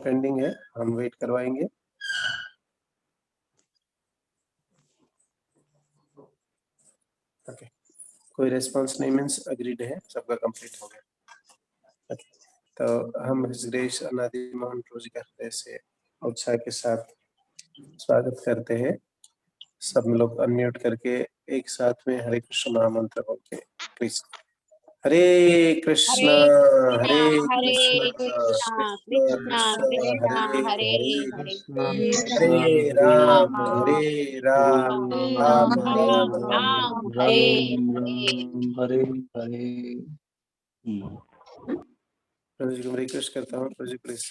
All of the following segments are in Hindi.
पेंडिंग है, हम वेट करवाएंगे। ओके, कोई रेस्पॉन्स नहीं मीन्स अग्रीड है, सबका कंप्लीट हो गया। ओके, तो हम हृदय अनादि मोहन प्रभु जी का हृदय से उत्साह के साथ स्वागत करते हैं। सब लोग अनम्यूट करके एक साथ में हरे कृष्ण महामंत्र बोलते हैं। प्लीज हरे कृष्णा हरे कृष्णा कृष्ण कृष्ण हरे हरे, हरे राम राम राम हरे हरे। प्रभु जी को रिक्वेस्ट करता हूँ, प्रभु जी प्लीज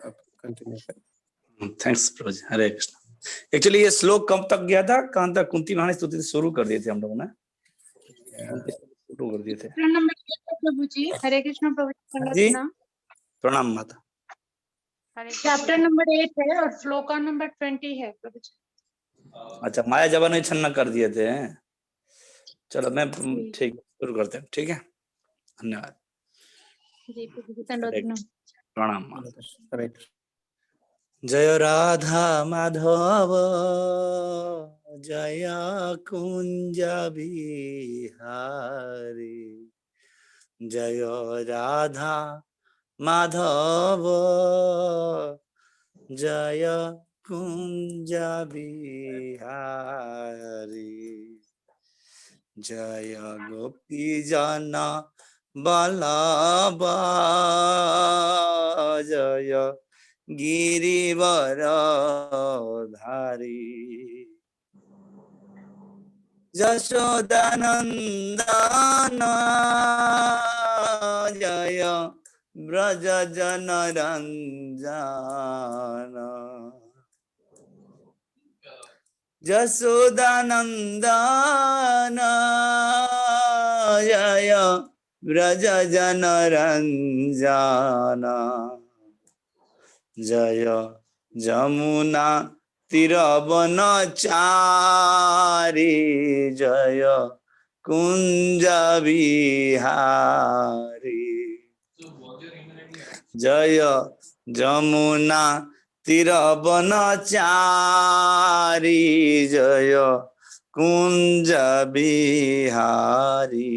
आप कंटिन्यू करें। थैंक्स प्रभु जी, हरे कृष्ण। एक्चुअली ये श्लोक कब तक गया था, कहाँ तक? कुंती महारानी स्तुति शुरू कर दिए थे हम लोग ना, शुरू कर दिए थे। प्रभु जी हरे कृष्ण। प्रभु जी प्रणाम माता। चैप्टर नंबर 8 है और श्लोक नंबर 20 है प्रभु जी। अच्छा, माया जब नहीं छन्ना कर दिए थे। चलो मैं ठीक शुरू करते हैं, ठीक है, धन्यवाद जी प्रभु जी, धन्यवाद। प्रणाम। हरे कृष्ण। जय राधा माधव जय कुंज बिहारी, जय राधा माधव जय कुंज बिहारी, जय गोपी जना बल्लभा जय गिरिवर धारी, यशोदानंदन जय ब्रज जनरंजन, यशोदानंदन जय ब्रज जनरंजन, जय जमुना तिरवनचारी जय कुंज बिहारी, जय जमुना तिरवनचारी जय कुंज बिहारी,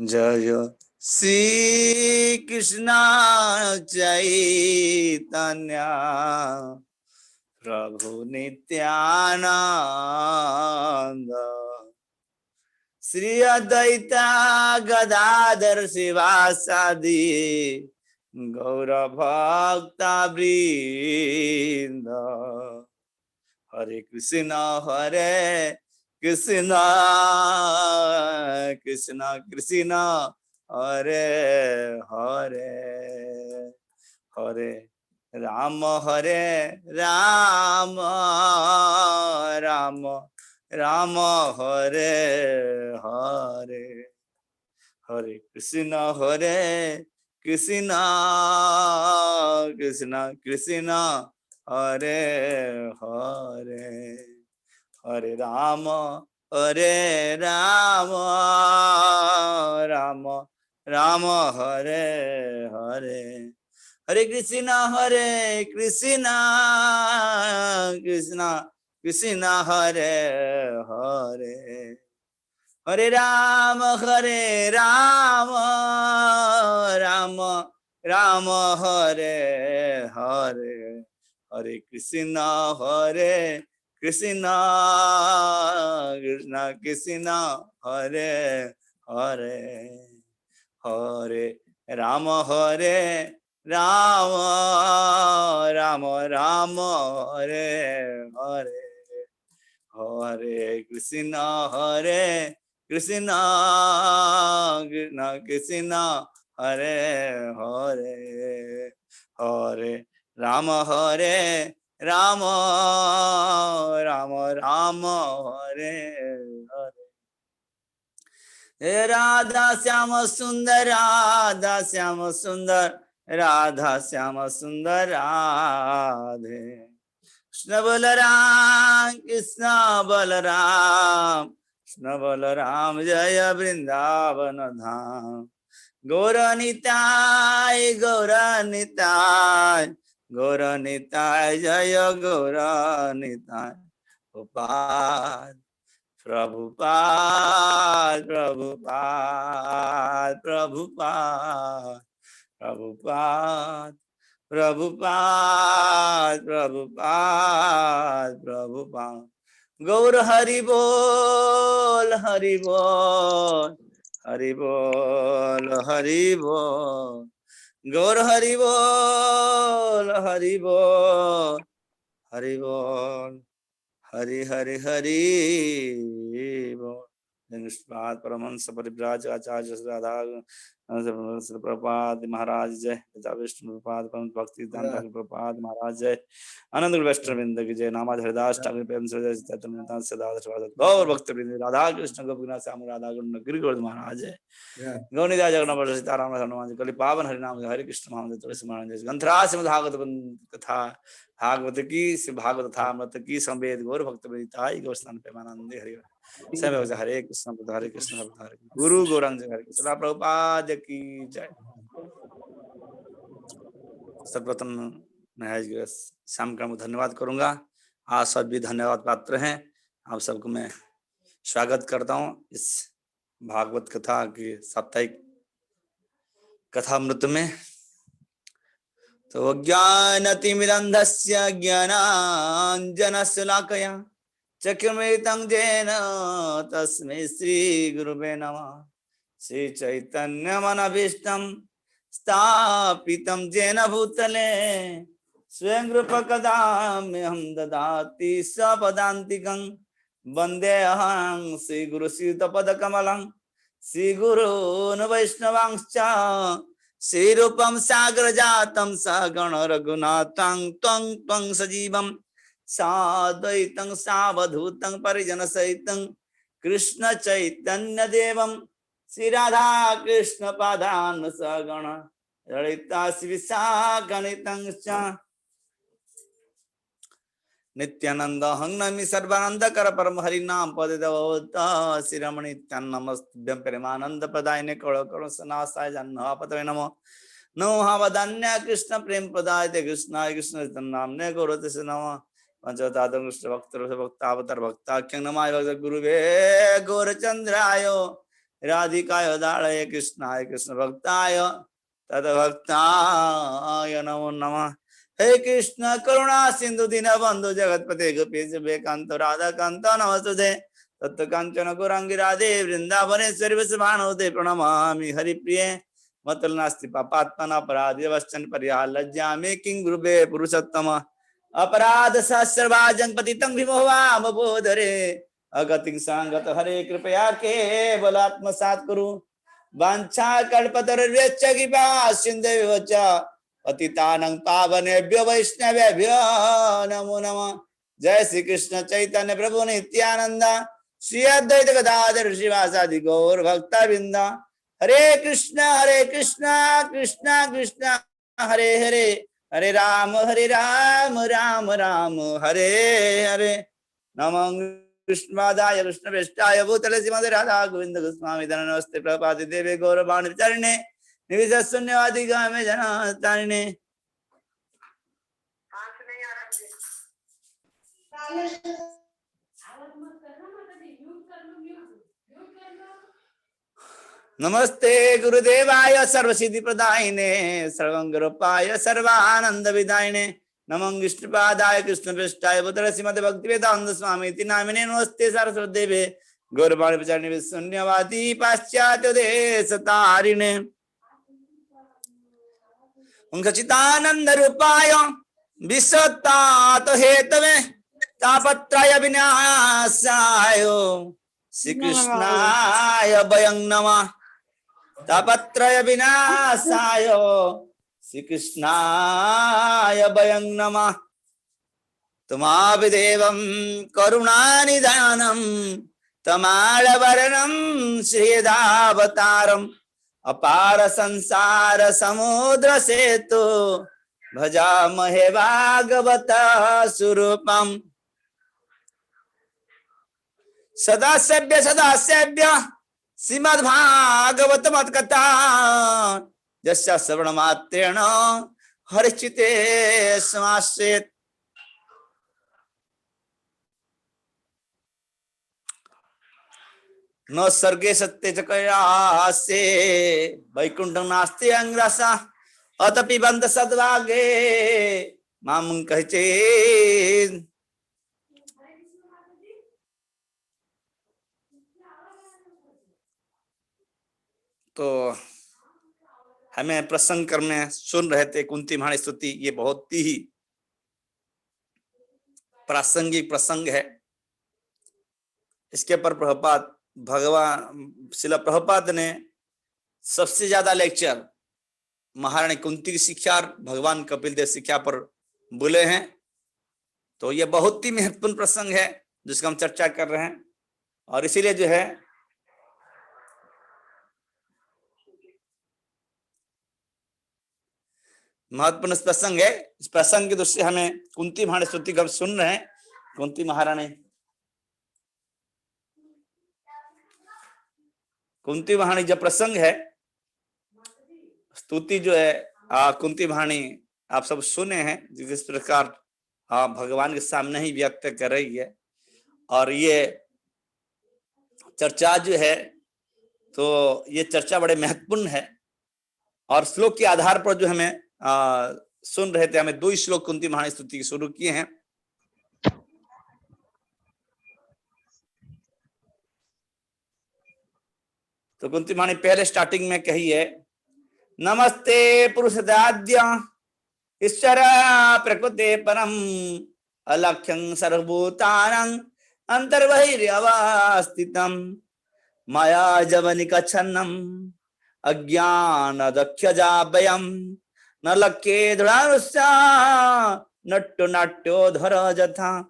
जय श्री कृष्ण चैतन्य प्रभु नित्यानंद, श्री अद्वैता गदाधर शिवासादि गौर भक्ता वृंद, हरे कृष्ण कृष्ण कृष्ण हरे हरे, हरे राम राम राम हरे हरे, हरे कृष्ण कृष्ण कृष्ण हरे हरे, हरे राम राम राम हरे हरे, हरे कृष्ण कृष्ण कृष्ण हरे हरे, हरे राम राम राम हरे हरे, हरे कृष्ण कृष्ण कृष्ण हरे हरे, हरे राम राम राम हरे हरे, हरे कृष्ण कृष्ण कृष्ण हरे हरे, हरे राम राम राम हरे हरे, हे राधा श्याम सुंदर राधा श्याम सुंदर राधा श्याम सुंदर राधे, कृष्ण बलराम कृष्ण बलराम जय वृंदावन धाम, गौरनिताय गौरनिताय गौरनिताय जय गौरनिताय प्रभुपाद प्रभुपाद प्रभुपाद प्रभुपाद प्रभुपाद प्रभुपाद प्रभुपाद प्रभुपाद गौर हरि बोल हरि बोल हरि बोल हरि बोल गौर हरि बोल हरि बोल हरि बोल हरि हरि हरि बोल कृष्णपाद परमहंस परिव्राज आचार्य राधा प्रभुपाद महाराज जय पिता विष्णु प्रभुपाद परम भक्ति दान ठाकुर प्रभुपाद महाराज जय आनंद वैष्णववृंद की जय नामाज हरिदास ठाकुर प्रेम से जय चैतन्य सदा गौर भक्त वृंद राधा कृष्ण गोपीनाथ श्याम राधा गुण गिरिगोवर्धन महाराज जय गौनीदास जगन्नाथ सीताराम हनुमान कलि पावन हरिनाम हरे कृष्ण महामंत्र तुलसी महाराज ग्रंथराज भागवत कथा भागवत की भागवत था अमृत की संवेद गौर भक्त वृंदाई गौर स्नान प्रेमानंद हरि हरे कृष्ण हरे गुरु गौरांग हरे कृष्ण प्रभुपाद की जय। सर्वप्रथम मैं शाम का धन्यवाद करूंगा। आप सब भी धन्यवाद पात्र हैं। आप सबको मैं स्वागत करता हूं इस भागवत कथा के साप्ताहिक कथामृत में। तो ज्ञानतिमिरन्धस्य ज्ञानाञ्जनशलाकया चक्षुर्मिलितं येन तस्मै श्रीगुरुवे नमः। श्रीचैतन्यमनभीष्टं स्थापितं येन भूतले स्वयं रूपकदाम्यहं ददाति स्वपदान्तिकं वन्देऽहं श्रीगुरुश्रीयुतपदकमलं श्रीगुरून् वैष्णवांश्च श्रीरूपं साग्रजातं सगण रघुनाथं त्वं त्वं सजीवं साद्वैतं सावधूतं परिजनसहितं कृष्ण चैतन्य देवं श्री राधा कृष्ण पादान् सगण ललिता विशाखनितं च नित्यानंद हंगनमि सर्वानंद कर परम हरि नाम पद देवता श्री रमण नित्यानमस्तुभ्यं प्रेमानंद प्रदायिने करो करो सनासाय जन्मपतये नमो नमो हावदान्य कृष्ण प्रेम प्रदायते कृष्णाय कृष्ण नामने गौरते से नमः पंचवतादं कृष्ण भक्त भक्तावतार भक्ताख्यं नमाय भक्त गुरुवे गौरचंद्राय राधिकाय दाड़य कृष्णाय कृष्ण भक्ताय तद्भक्ताय नमो नमः। हे कृष्ण करुणा सिंधु दीनबंधु जगतपते गोपीश बेकांत राधा कांत नमस्तुते तत्व कांचन गौरांगी राधे वृंदावनेश्वरी वसुभानुते प्रणमामि हरिप्रिये मतल नास्ति पापात्मना अपराधी वश्चन परिहार लज्जा मे किं गुरुवे पुरुषोत्तम अपराध सहस्रभाजं पतितं विमोहाम बोधरे अगतिं सांगत हरे कृपया केवलात्मसात् कुरु वाञ्छा कल्पतरुर्यश्च कृपा सिन्धुभ्यो च पतितानं पावनेभ्यो वैष्णवेभ्यो नमो नमः। जय श्री कृष्ण चैतन्य प्रभु नित्यानंद श्री अद्वैत गदाधर श्रीवासादि गौर भक्तवृंद हरे कृष्ण कृष्ण कृष्ण हरे हरे हरे राम राम राम हरे हरे। नमः कृष्णपादाय कृष्णप्रेष्ठाय भूतले श्रीमते राधा गोविंद गोस्वामी नमस्ते प्रभुपाद देवे गौरवाणी विचारिणे निविश शून्यवादी गामे जनातारिणे। नमस्ते गुरुदेवाय सर्वसिद्धि प्रदायिने सर्वंगरूपाय सर्वानंद विदायिने नमः विष्णुपादाय कृष्णप्रेष्ठाय भूतले श्रीमते भक्तिवेदांत स्वामी नामिने नमस्ते सरस्वती देवे गौरवाणी विचारिणे शून्यवादी पाश्चात्य देश तारिणे चितानंद रूपाय विश्वतात हेतवे तापत्रय विनाशाय श्री कृष्णाय वयं नमः। तापत्रय विनाशाय श्री कृष्णाय वयं नमः। तमाविदेवं करुणानिधानं तमालवरणं श्रीदावतारम् अपार संसार समुद्र सेतु भजामहे भागवत स्वरूपम् सदा सेव्य श्रीमद्भागवत मत कथा यस्य श्रवण मात्रेण हर्षिते समासेत। न सर्गे सत्य च कैलासे वैकुंठं नास्ति अंग्रसा अतपि बंद सद्भागे माम कहचे। तो हमें प्रसंग करने सुन रहे थे कुंती महारानी स्तुति, ये बहुत ही प्रासंगिक प्रसंग है। इसके पर प्रभुपाद भगवान शिला प्रभुपाद ने सबसे ज्यादा लेक्चर महारानी कुंती की शिक्षा और भगवान कपिल देव शिक्षा पर बोले हैं। तो ये बहुत ही महत्वपूर्ण प्रसंग है जिसका हम चर्चा कर रहे हैं, और इसीलिए जो है महत्वपूर्ण प्रसंग है। इस प्रसंग की दृष्टि हमें कुंती महारानी स्तुति का सुन रहे हैं। कुंती महारानी जब प्रसंग है, स्तुति जो है कुंती महारानी आप सब सुने हैं जिस प्रकार भगवान के सामने ही व्यक्त कर रही है। और ये चर्चा जो है तो ये चर्चा बड़े महत्वपूर्ण है, और श्लोक के आधार पर जो हमें सुन रहे थे, हमें 2 श्लोक कुंती महारानी स्तुति शुरू किए हैं। तो कुंती महारानी पहले स्टार्टिंग में कही है, नमस्ते पुरुषदाद्य ईश्वर प्रकृते परम अलक्ष्यं सर्वभूतानां अंतर्बहिर्यवस्थितं माया जवनिका छन्नम अज्ञान दक्षजाभयम न लक्ष्ये दृढ़ानुष्या नट्टो नाट्यो धर जथा।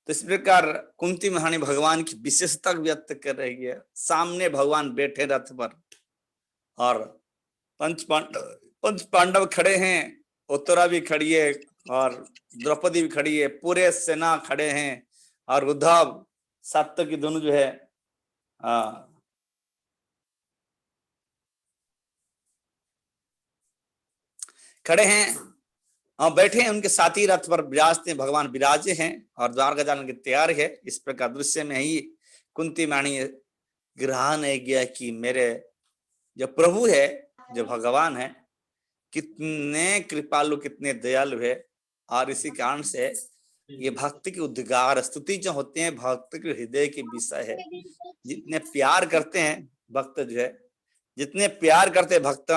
तो इस प्रकार कुंती महारानी भगवान की विशेषता व्यक्त कर रही है। सामने भगवान बैठे रथ पर और पंच पांडव खड़े हैं, उत्तरा भी खड़ी है और द्रौपदी भी खड़ी है, पूरे सेना खड़े हैं, और उद्धव सात्यकी दोनों जो है खड़े हैं और बैठे हैं। उनके साथी रथ पर विराजते भगवान विराजे हैं और द्वार गजानन की तैयार है। इस प्रकार दृश्य में ही कुंती महारानी ग्रहण है गया कि मेरे जो प्रभु है, जो भगवान है, कितने कृपालु, कितने दयालु है। और इसी कारण से ये भक्ति की उद्गार स्तुति जो होते हैं भक्त के हृदय के विषय है। जितने प्यार करते हैं भक्त जो है, जितने प्यार करते भक्त,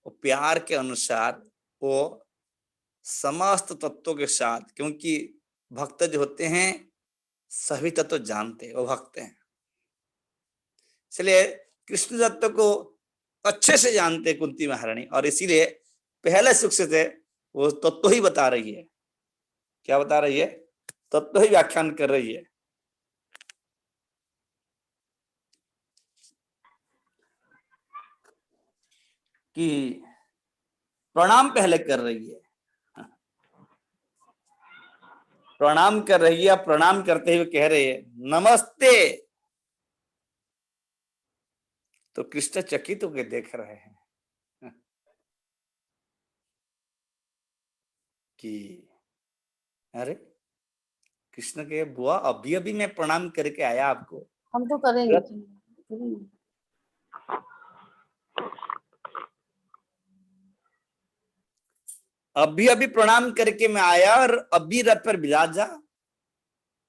वो प्यार के अनुसार वो समस्त तत्वों के साथ, क्योंकि भक्त जो होते हैं सभी तत्व जानते हैं, वो भक्त हैं, इसलिए कृष्ण तत्व को अच्छे से जानते कुंती महारानी। और इसीलिए पहले सुख से वो तत्व ही बता रही है। क्या बता रही है? तत्व ही व्याख्यान कर रही है कि प्रणाम पहले कर रही है, प्रणाम कर रही है। प्रणाम करते हुए कह रहे हैं नमस्ते। तो कृष्ण चकित होकर देख रहे हैं कि अरे कृष्ण के बुआ अभी अभी मैं प्रणाम करके आया आपको। हम तो करेंगे। अभी अभी प्रणाम करके मैं आया और अभी रथ पर विराजा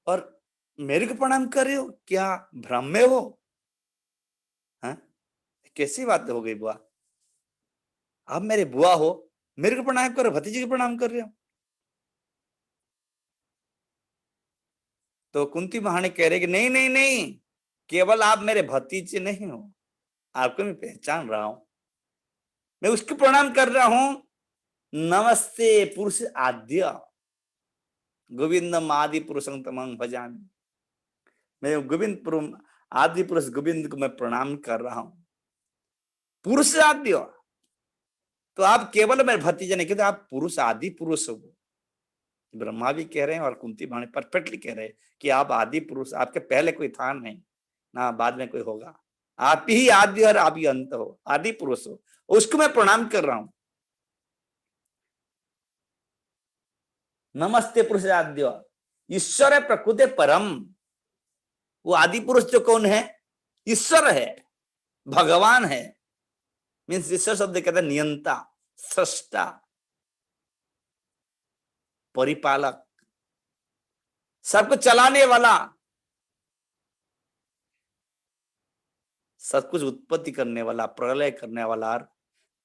और मेरे को प्रणाम कर रहे हो? क्या भ्रम में हो? हाँ, कैसी बात हो गई बुआ? आप मेरे बुआ हो, मेरे को प्रणाम करो, भतीजे को प्रणाम कर रहे हो। तो कुंती महारानी कह रहे कि नहीं नहीं नहीं, केवल आप मेरे भतीजे नहीं हो, आपको मैं पहचान रहा हूं, मैं उसको प्रणाम कर रहा हूं। नमस्ते पुरुष आद्य गोविंदम आदि पुरुषं तमं भजामि। मैं गोविंद आदि पुरुष गोविंद को मैं प्रणाम कर रहा हूं। पुरुष आद्य, तो आप केवल मेरे भतीजे नहीं, कहते आप पुरुष आदि पुरुष हो। ब्रह्मा भी कह रहे हैं और कुंती महारानी परफेक्टली कह रहे हैं कि आप आदि पुरुष, आपके पहले कोई था नहीं ना बाद में कोई होगा, आप ही आदि और आप ही अंत हो, आदि पुरुष हो, उसको मैं प्रणाम कर रहा हूं। नमस्ते पुरुष आद्य, ईश्वर है प्रकृति परम। वो आदि पुरुष जो कौन है? ईश्वर है, भगवान है। मीन्स ईश्वर शब्द कहते हैं नियंता, सृष्टा, परिपालक, सबको चलाने वाला, सब कुछ उत्पत्ति करने वाला, प्रलय करने वाला और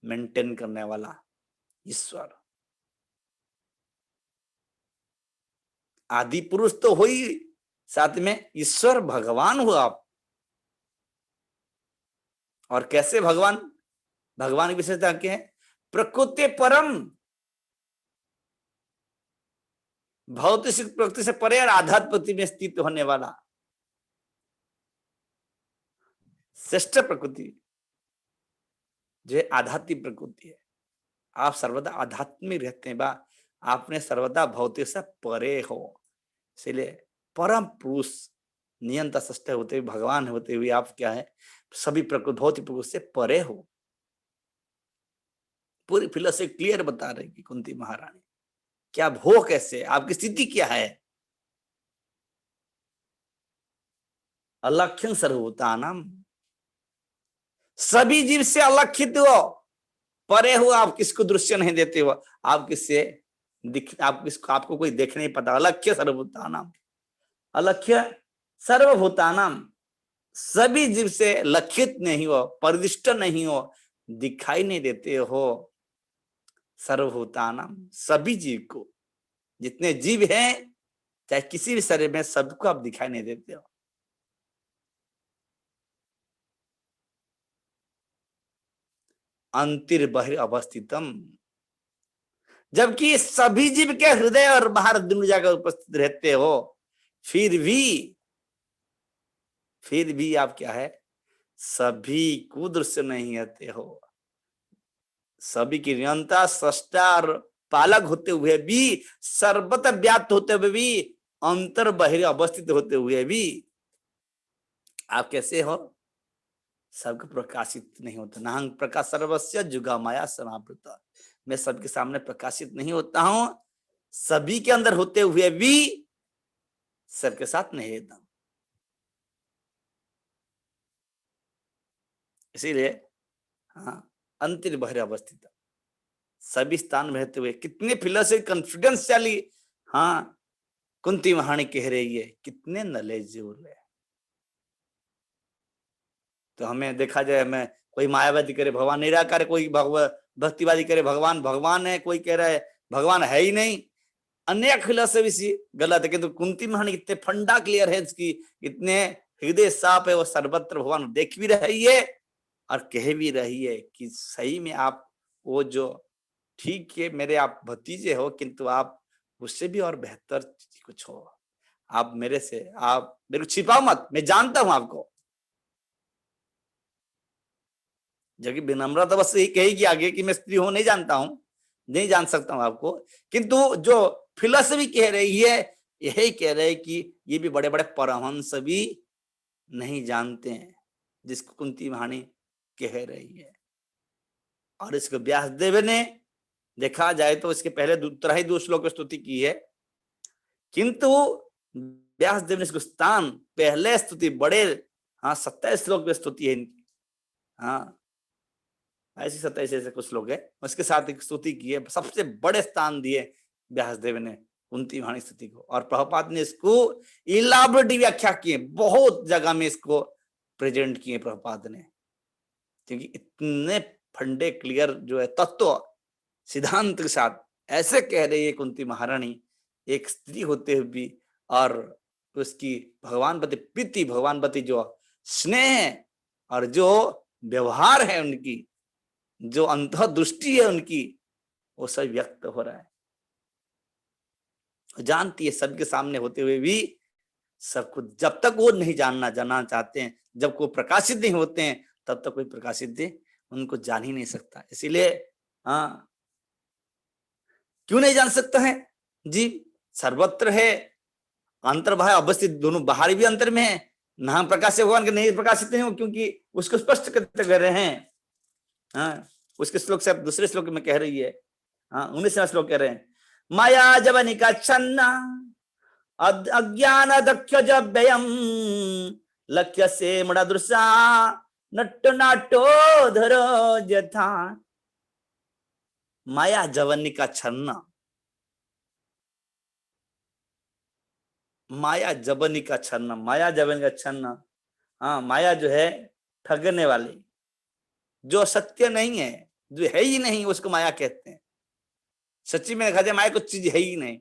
मेंटेन करने वाला ईश्वर। आदि पुरुष तो हो ही, साथ में ईश्वर भगवान हो आप। और कैसे भगवान? भगवान की विशेषता क्या है? प्रकृति परम, भौतिक प्रकृति से परे और आध्यात्मिक प्रकृति में स्थित होने वाला श्रेष्ठ प्रकृति जो आध्यात्मिक प्रकृति है। आप सर्वदा आध्यात्मिक रहते हैं, बा आपने सर्वदा भौतिक से परे हो। इसलिए परम पुरुष नियंता सृष्टि होते हुए, भगवान होते हुए आप क्या है? सभी प्रकृति भौतिक प्रकृति से परे हो। पूरी फिलोसफी क्लियर बता रही कि कुंती महारानी क्या हो, कैसे आपकी स्थिति क्या है। अलख्यं सर्वभूतानां, सभी जीव से अलक्षित हो, परे हो, आप किसको दृश्य नहीं देते हो, आप किससे आप किसको, आपको कोई देख नहीं पता। अलख्य सर्वभूतानां, अलख्य सर्वभूतानां, सभी जीव से लक्षित नहीं हो, परिदिष्ट नहीं हो, दिखाई नहीं देते हो। सर्वभूतानां, सभी जीव को, जितने जीव हैं चाहे किसी भी शरीर में, सबको आप दिखाई नहीं देते हो। अंतर्बहिर् अवस्थितम, जबकि सभी जीव के हृदय और बाहर दोनों जगह उपस्थित रहते हो, फिर भी आप क्या है? सभी को दृश्य नहीं आते हो। सभी की नियंता, सृष्टा और पालक होते हुए भी, सर्वत्र व्याप्त होते हुए भी, अंतर बहिर् अवस्थित होते हुए भी आप कैसे हो? सबको प्रकाशित नहीं होता। नाहं प्रकाश सर्वस्य जुगा माया समावृता, मैं सबके सामने प्रकाशित नहीं होता हूं, सभी के अंदर होते हुए भी सबके साथ नहीं रहता। इसीलिए हाँ, अंतर्बहिर् अवस्थित, सभी स्थान में रहते हुए। कितने फिलोसफी कॉन्फिडेंशियली हाँ कुंती महारानी कह रही है, कितने नॉलेजेबल है। तो हमें देखा जाए, हमें कोई मायावादी करे भगवान निराकार, कोई भक्तिवादी करे भगवान भगवान है, कोई कह रहा है भगवान है ही नहीं। अनेक फिलोसफी गलत है, किंतु कुंती महारानी इतने फंडा क्लियर है इसकी, इतने हृदय साफ है, वो सर्वत्र भगवान देख भी रही है और कह भी रही है कि सही में आप वो जो ठीक है मेरे आप भतीजे हो, किंतु आप उससे भी और बेहतर कुछ हो। आप मेरे से, आप मेरे को छिपाओ मत, मैं जानता हूं आपको। जबकि विनम्रता बस यही कहेगी आगे कि मैं स्त्री हूं, नहीं जानता हूं, नहीं जान सकता हूं आपको। किंतु जो फिलोसफी कह रही है, यही कह रहे हैं कि ये भी बड़े बड़े परमहंस भी नहीं जानते हैं, जिसको कुंती महारानी कह रही है। और इसको व्यासदेव ने देखा जाए तो इसके पहले ही 2 श्लोक की स्तुति की है, किंतु व्यासदेव ने इसको स्थान पहले स्तुति बड़े 27 श्लोक की स्तुति है इनकी। ऐसी 27 ऐसे कुछ श्लोक है, उसके साथ एक स्तुति की है, सबसे बड़े स्थान दिए व्यासदेव ने कुंती महारानी स्तुति को। और प्रभुपाद ने इसको इलाबोरेटली व्याख्या किए, बहुत जगह में इसको प्रेजेंट किए प्रभुपाद ने, क्योंकि इतने फंडे क्लियर जो है तत्व सिद्धांत के साथ ऐसे कह रही है कुंती महारानी, एक स्त्री होते हुए भी, और उसकी भगवान प्रति प्रीति, भगवान प्रति जो स्नेह और जो व्यवहार है उनकी, जो अंतर्दृष्टि है उनकी, वो सब व्यक्त हो रहा है। जानती है सबके सामने होते हुए भी, सबको जब तक वो नहीं जानना चाहते हैं, जब को प्रकाशित नहीं होते हैं, तब तक कोई प्रकाशित उनको जान ही नहीं सकता। इसीलिए क्यों नहीं जान सकता है जी? सर्वत्र है, अंतर्बाह्य अवस्थित, दोनों बाहर भी अंतर में है। नाम प्रकाश से भगवान के नहीं प्रकाशित नहीं हो, क्योंकि उसको स्पष्ट करते कर रहे हैं। हाँ, उसके श्लोक से दूसरे श्लोक में कह रही है। हाँ, 19वां श्लोक कह रहे हैं, माया जवनिका छन्ना अज्ञान दक्ष जव्ययम लक्ष्य से मृदृशा नट्टो नाट्यो धरो यथा। माया जवनिका छन्ना, माया जबनी का छन्ना, माया जबनी का छन्ना। हाँ, माया जो है ठगने वाली, जो सत्य नहीं है, जो है ही नहीं, उसको माया कहते हैं। सच्ची में देखा जाए माया कुछ चीज है ही नहीं।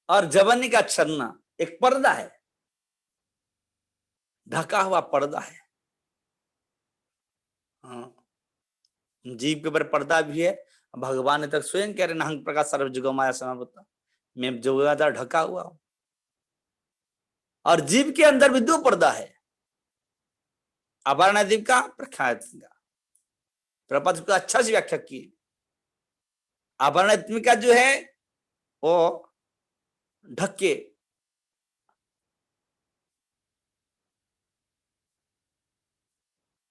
और जबनी का छन्ना एक पर्दा है, ढका हुआ पर्दा है। हाँ, जीव के ऊपर पर्दा भी है। भगवान ने तक स्वयं कह रहे नाहं प्रकाश सर्व जुग माया समावृता, मैं जुगादार ढका हुआ हूं। और जीव के अंदर भी दो पर्दा है, अवरणादीप का, प्रख्यादीप का। प्रपद को अच्छा से व्याख्या की। अवरणादीप का जो है वो ढके,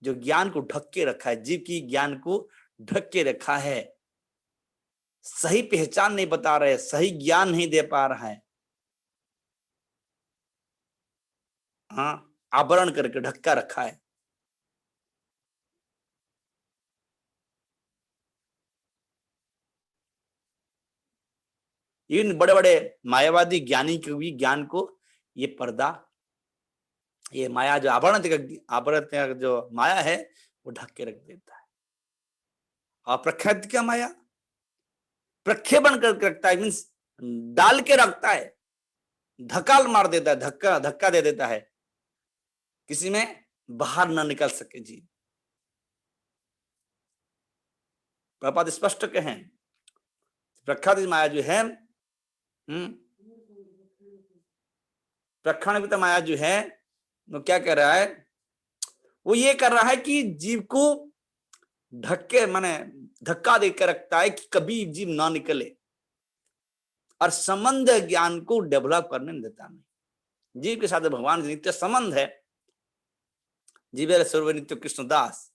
जो ज्ञान को ढक के रखा है, जीव की ज्ञान को ढक के रखा है, सही पहचान नहीं बता रहे, सही ज्ञान नहीं दे पा रहा है। हाँ, आवरण करके ढक्का रखा है। इन बड़े बड़े मायावादी ज्ञानी के भी ज्ञान को ये पर्दा, ये माया जो आवरण जो माया है वो ढक के रख देता है। और प्रख्यात क्या माया प्रक्षेपण करके रखता है, मीन्स डाल के रखता है, धक्का मार देता है, धक्का दे देता है, किसी में बाहर ना निकल सके। जी प्रपात स्पष्ट कहें, प्रख्यात माया जो है, प्रखंड माया जो है वो क्या कर रहा है, वो ये कर रहा है कि जीव को धक्के माने धक्का देकर रखता है कि कभी जीव ना निकले, और संबंध ज्ञान को डेवलप करने नहीं देता नहीं। जीव के साथ भगवान का नित्य संबंध है, जीव सर्व नित्य कृष्णदास,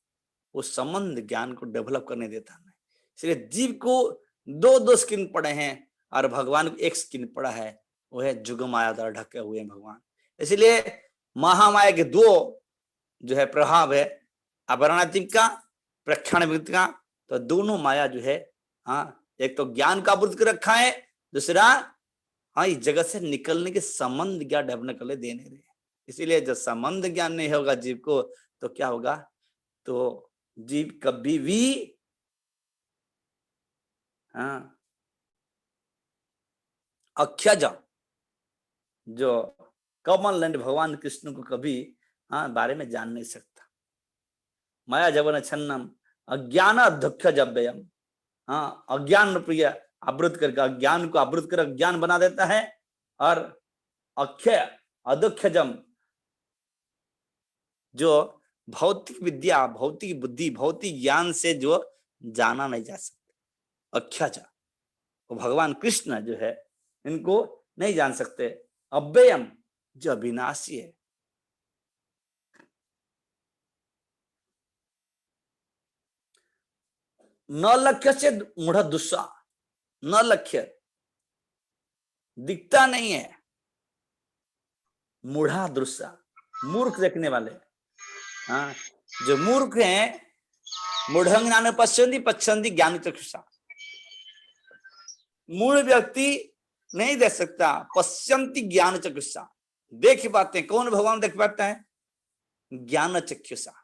उस संबंध ज्ञान को डेवलप करने देता नहीं। इसलिए जीव को दो स्किन पड़े हैं और भगवान को एक स्किन पड़ा है, वो है जुग माया द्वारा ढके हुए भगवान। इसलिए महामाया के दो जो है प्रभाव है, आवरणात्मिक का, प्रख्यान का। तो दोनों माया जो है, हाँ, एक तो ज्ञान का आवृत कर रखा है, दूसरा हाँ इस जगत से निकलने के संबंध ज्ञान डेवलप कर दे नहीं रहे। इसीलिए जब संबंध ज्ञान नहीं होगा जीव को, तो क्या होगा, तो जीव कभी भी हाँ अख्याजा, जो कॉमन लैंड भगवान कृष्ण को कभी बारे में जान नहीं सकता। माया जवन छन्नम अज्ञान अध्यक्ष जव्ययम, अज्ञान प्रिय आवृत करके अज्ञान को आवृत कर अज्ञान बना देता है, और अक्षय अदक्षजम, जो भौतिक विद्या, भौतिक बुद्धि, भौतिक ज्ञान से जो जाना नहीं जा सकता, अक्षजा, वो भगवान कृष्ण जो है इनको नहीं जान सकते। अव्ययम, जो अविनाशी है। न लक्ष्य से मूढ़ दुस्सा, न लक्ष्य दिखता नहीं है, मूढ़ा दृश्य, मूर्ख देखने वाले। हाँ, जो मूर्ख हैं, मूढ़ंग ज्ञान पश्यन्ति पश्यन्ति ज्ञान चक्षुषा, मूढ़ व्यक्ति नहीं देख सकता, पश्यन्ति ज्ञान चक्षुषा, देख पाते हैं। कौन भगवान देख पाता है? ज्ञान चक्षुषा।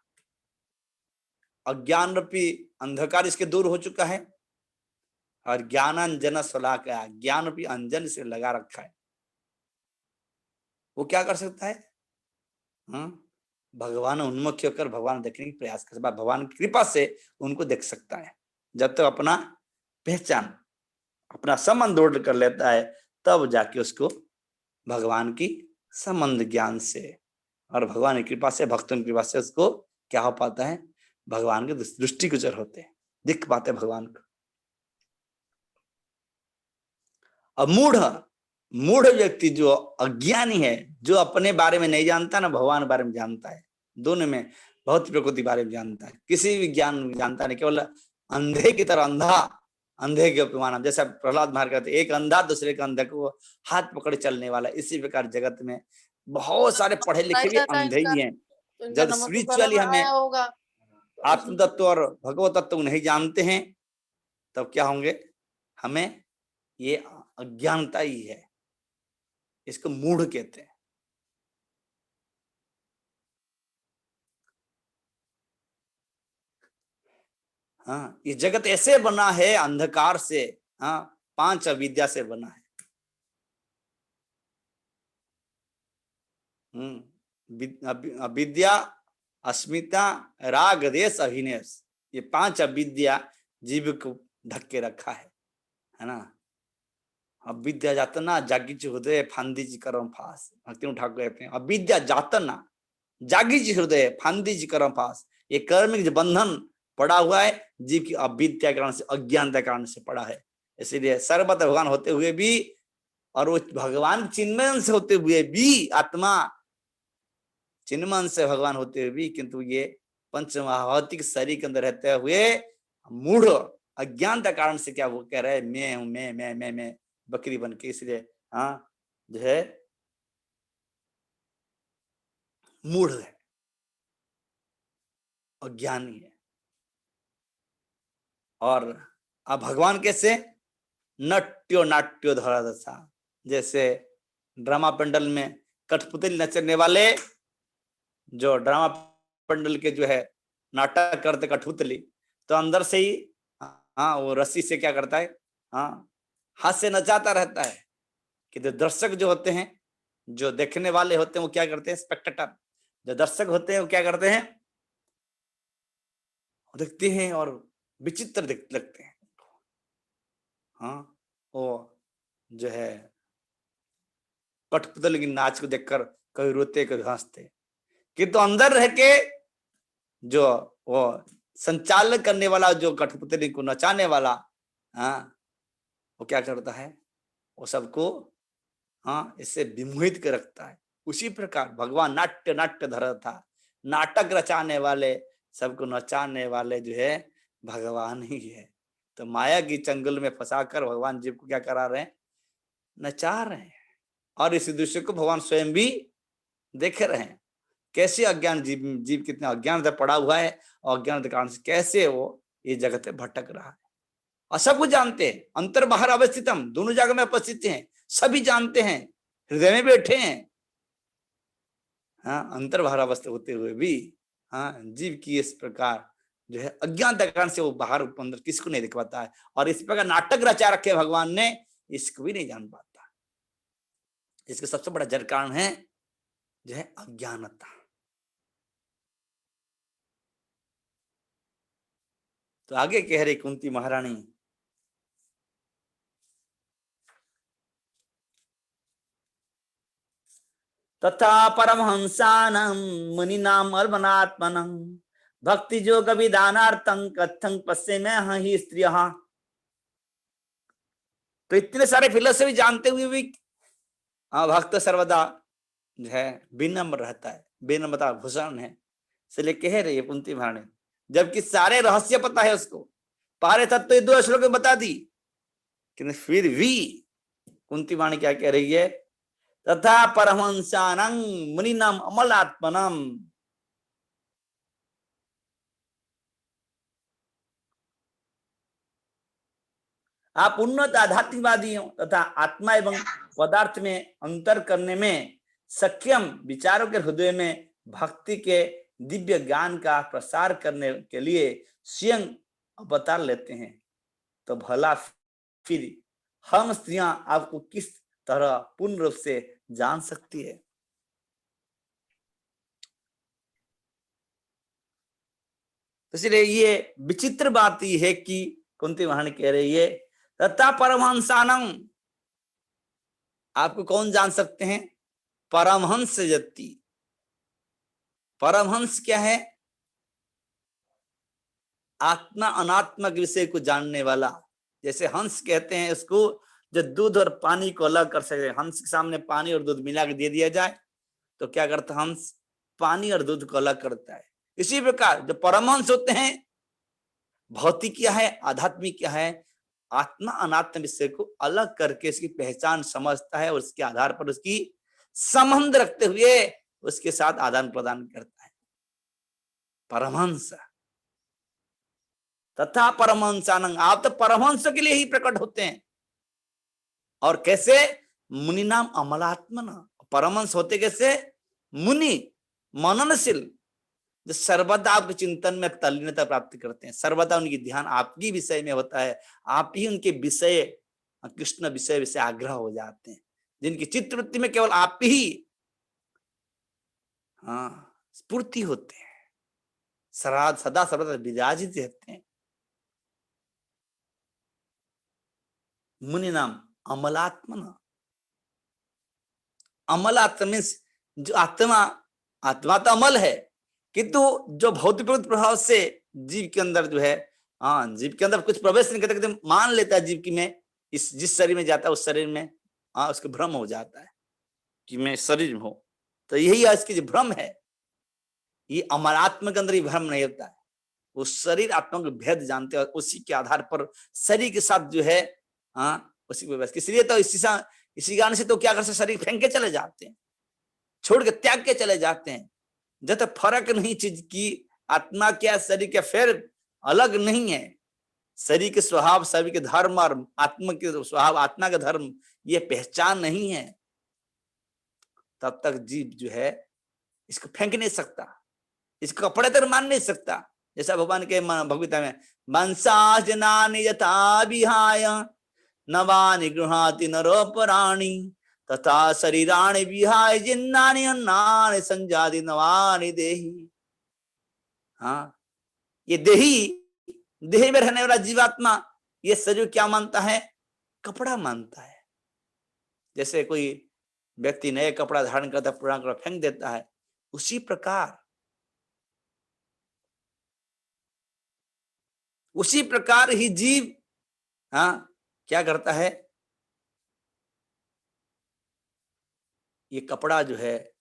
अज्ञान रूपी अंधकार इसके दूर हो चुका है, और ज्ञानांजन शलाकया, ज्ञान रूपी अंजन से लगा रखा है। वो क्या कर सकता है? भगवान उन्मुख होकर भगवान देखने की प्रयास कर सकता है, भगवान की कृपा से उनको देख सकता है। जब तक अपना पहचान, अपना संबंध जोड़ कर लेता है, तब जाके उसको भगवान की संबंध ज्ञान से और भगवान की कृपा से, भक्तों की कृपा से उसको क्या हो पाता है? भगवान के दृष्टिगोचर होते हैं, दिख पाते भगवान को। अब मूढ़ व्यक्ति जो अज्ञानी है, जो अपने बारे में नहीं जानता ना भगवान के बारे में जानता है, दोनों में बहुत प्रकृति बारे में जानता है, किसी भी ज्ञान जानता नहीं, केवल अंधे की तरह अंधे के उपमान, जैसा प्रहलाद महाराज कहते, एक अंधा दूसरे के अंधे को हाथ पकड़े चलने वाला। इसी प्रकार जगत में बहुत सारे पढ़े लिखे भी अंधे ही हैं। जब स्पिरिचुअली हमें आत्म तत्व और भगवत तत्व नहीं जानते हैं, तब क्या होंगे? हमें ये अज्ञानता ही है, इसको मूढ़ कहते हैं। हाँ, ये जगत ऐसे बना है अंधकार से, हाँ, 5 अविद्या से बना है। अविद्या, अस्मिता, राग, देश, अभिनिवेश, ये 5 अविद्या जीव को ढक के रखा है ना। अविद्या जातना जागीच हृदय फांदीज करम फास, भक्ति ठाकुर कहते हैं अविद्या जातना जागीच हृदय फांदीज करम फास। ये कर्मिक जो बंधन पड़ा हुआ है जीव की अविद्या कारण से, अज्ञानता कारण से पड़ा है। इसीलिए सर्वत्र भगवान होते हुए भी, और वो भगवान चिन्मय से होते हुए भी, आत्मा चिन्मय से भगवान होते हुए भी, किंतु ये पंचमहाभौतिक शरीर के अंदर रहते हुए मूढ़ अज्ञानता कारण से क्या वो कह रहे हैं, मैं हूं, मैं बकरी बन के। इसलिए हाँ, जो है मूढ़ है, अज्ञानी है। और अब भगवान कैसे? नट्यो नाट्यो धरा दशा, जैसे ड्रामा पंडल में कठपुतली नचने वाले, जो ड्रामा पंडल के जो है नाटक करते कठपुतली, तो अंदर से ही हाँ वो रस्सी से क्या करता है, हाँ हाथ से नचाता रहता है। कि जो दर्शक जो होते हैं, जो देखने वाले होते हैं, वो क्या करते हैं, स्पेक्टेटर जो दर्शक होते हैं वो क्या करते हैं, देखते हैं और विचित्र लगते हैं। हाँ, वो जो है कठपुतली की नाच को देखकर कभी रोते कभी हंसते, किंतु अंदर रह के जो वो संचालन करने वाला, जो कठपुतली को नचाने वाला, हाँ वो क्या करता है, वो सबको हाँ इससे विमोहित कर रखता है। उसी प्रकार भगवान नाट्य धरा था, नाटक रचाने वाले, सबको नचाने वाले जो है भगवान ही है। तो माया की चंगुल में फंसाकर भगवान जीव को क्या करा रहे हैं, नचा रहे हैं। और इस दृश्य को भगवान स्वयं भी देख रहे हैं, कैसे अज्ञान जीव कितना अज्ञान पड़ा हुआ है, और अज्ञान के कारण से कैसे वो ये जगत में भटक रहा है। और सब कुछ जानते हैं, अंतर बाहर अवस्थितम, दोनों जगह में उपस्थित हैं, सभी जानते हैं, हृदय में बैठे हैं। हाँ, अंतर बाहर अवस्थित होते हुए भी हाँ जीव की इस प्रकार जो है अज्ञानता के कारण से वो बाहर अंदर किसको नहीं दिख पाता है। और इस प्रकार नाटक रचा रखे भगवान ने, इसको भी नहीं जान पाता। इसका सबसे बड़ा जड़ कारण है जो है अज्ञानता। तो आगे कह रही कुंती महारानी, तथा परमहंसानं मुनिनाम अर्मनात्मनं भक्ति योग विधानार्थं कथं पश्ये में ही स्त्रियः। तो इतने सारे फिलोसफी जानते हुए भी भक्त सर्वदा जो है विनम्र रहता है, विनम्रता भूषण है। इसलिए कह रही है कुंती महारानी, जबकि सारे रहस्य पता है उसको, पारे तत्व तो 2 श्लोक में बता दी, किंतु फिर भी कुंती महारानी क्या कह रही है, तथा परमहंसानं मुनिनाम अमलात्मनम। आप उन्नत आध्यात्मिकवादियों तथा आत्मा एवं पदार्थ में अंतर करने में सक्षम विचारों के हृदय में भक्ति के दिव्य ज्ञान का प्रसार करने के लिए स्वयं अवतार लेते हैं। तो भला फिर हम स्त्रियां आपको किस तरह पूर्ण रूप से जान सकती है। इसलिए ये विचित्र बात ये है कि कुंती महारानी कह रही है, तथा परमहंसानं, आपको कौन जान सकते हैं, परमहंस जति। परमहंस क्या है, आत्मा अनात्मा के विषय को जानने वाला। जैसे हंस कहते हैं उसको, जो दूध और पानी को अलग कर सके। हंस के सामने पानी और दूध मिला के दे दिया जाए तो क्या करता है हंस? पानी और दूध को अलग करता है। इसी प्रकार जो परमहंस होते हैं, भौतिक क्या है, आध्यात्मिक क्या है, आत्मा अनात्म विषय को अलग करके इसकी पहचान समझता है और उसके आधार पर उसकी संबंध रखते हुए उसके साथ आदान प्रदान करता है परमहंस। तथा परमहंसानंद, आप तो परमहंस के लिए ही प्रकट होते हैं। और कैसे? मुनि नाम अमलात्मना। परमहंस होते कैसे? मुनि, मननशील, जो सर्वदा आपके चिंतन में तल्लीनता प्राप्त करते हैं। सर्वदा उनकी ध्यान आपकी विषय में होता है, आप ही उनके विषय, कृष्ण विषय विषय आग्रह हो जाते हैं, जिनकी चित्तवृत्ति में केवल आप ही स्फूर्ति होते हैं, सदा सर्वदा विराजित रहते हैं। मुनि नाम अमलात्मना। अमलात्मा मीन्स जो आत्मा तो अमल है, किंतु जो भौतिक प्रभाव से जीव के अंदर जो है, जीव के अंदर कुछ प्रवेश नहीं करता, मान लेता है जीव की मैं इस जिस शरीर में जाता है उस शरीर में उसके भ्रम हो जाता है कि मैं शरीर में हूं। तो यही आज की जो भ्रम है, ये अमलात्मा के अंदर ही भ्रम नहीं होता है। वो शरीर आत्मा को भेद जानते हैं और उसी के आधार पर शरीर के साथ जो है उसी को व्यवस्था। इसलिए तो इसी कारण से तो क्या कर सकते, शरीर फेंक के चले जाते हैं, छोड़ के त्याग के चले जाते हैं। जब तक फर्क नहीं चीज की, आत्मा क्या शरीर क्या फिर अलग नहीं है। शरीर के स्वभाव, शरीर के धर्म और आत्मा के स्वभाव, आत्मा का धर्म, ये पहचान नहीं है, तब तक जीव जो है इसको फेंक नहीं सकता, इसको कपड़े तर मान नहीं सकता। जैसा भगवान के भगवता में, वंशाजनानि यथा विहाय नवानि गृहाति नरोपराणि तथा शरीराणि विहाय जिन्नानि अन्नानि संजाति नवानि देहि। ये देह में रहने वाला जीवात्मा ये शरीर क्या मानता है? कपड़ा मानता है। जैसे कोई व्यक्ति नए कपड़ा धारण करता है, पुराना कपड़ा फेंक देता है, उसी प्रकार ही जीव क्या करता है? ये कपड़ा जो है,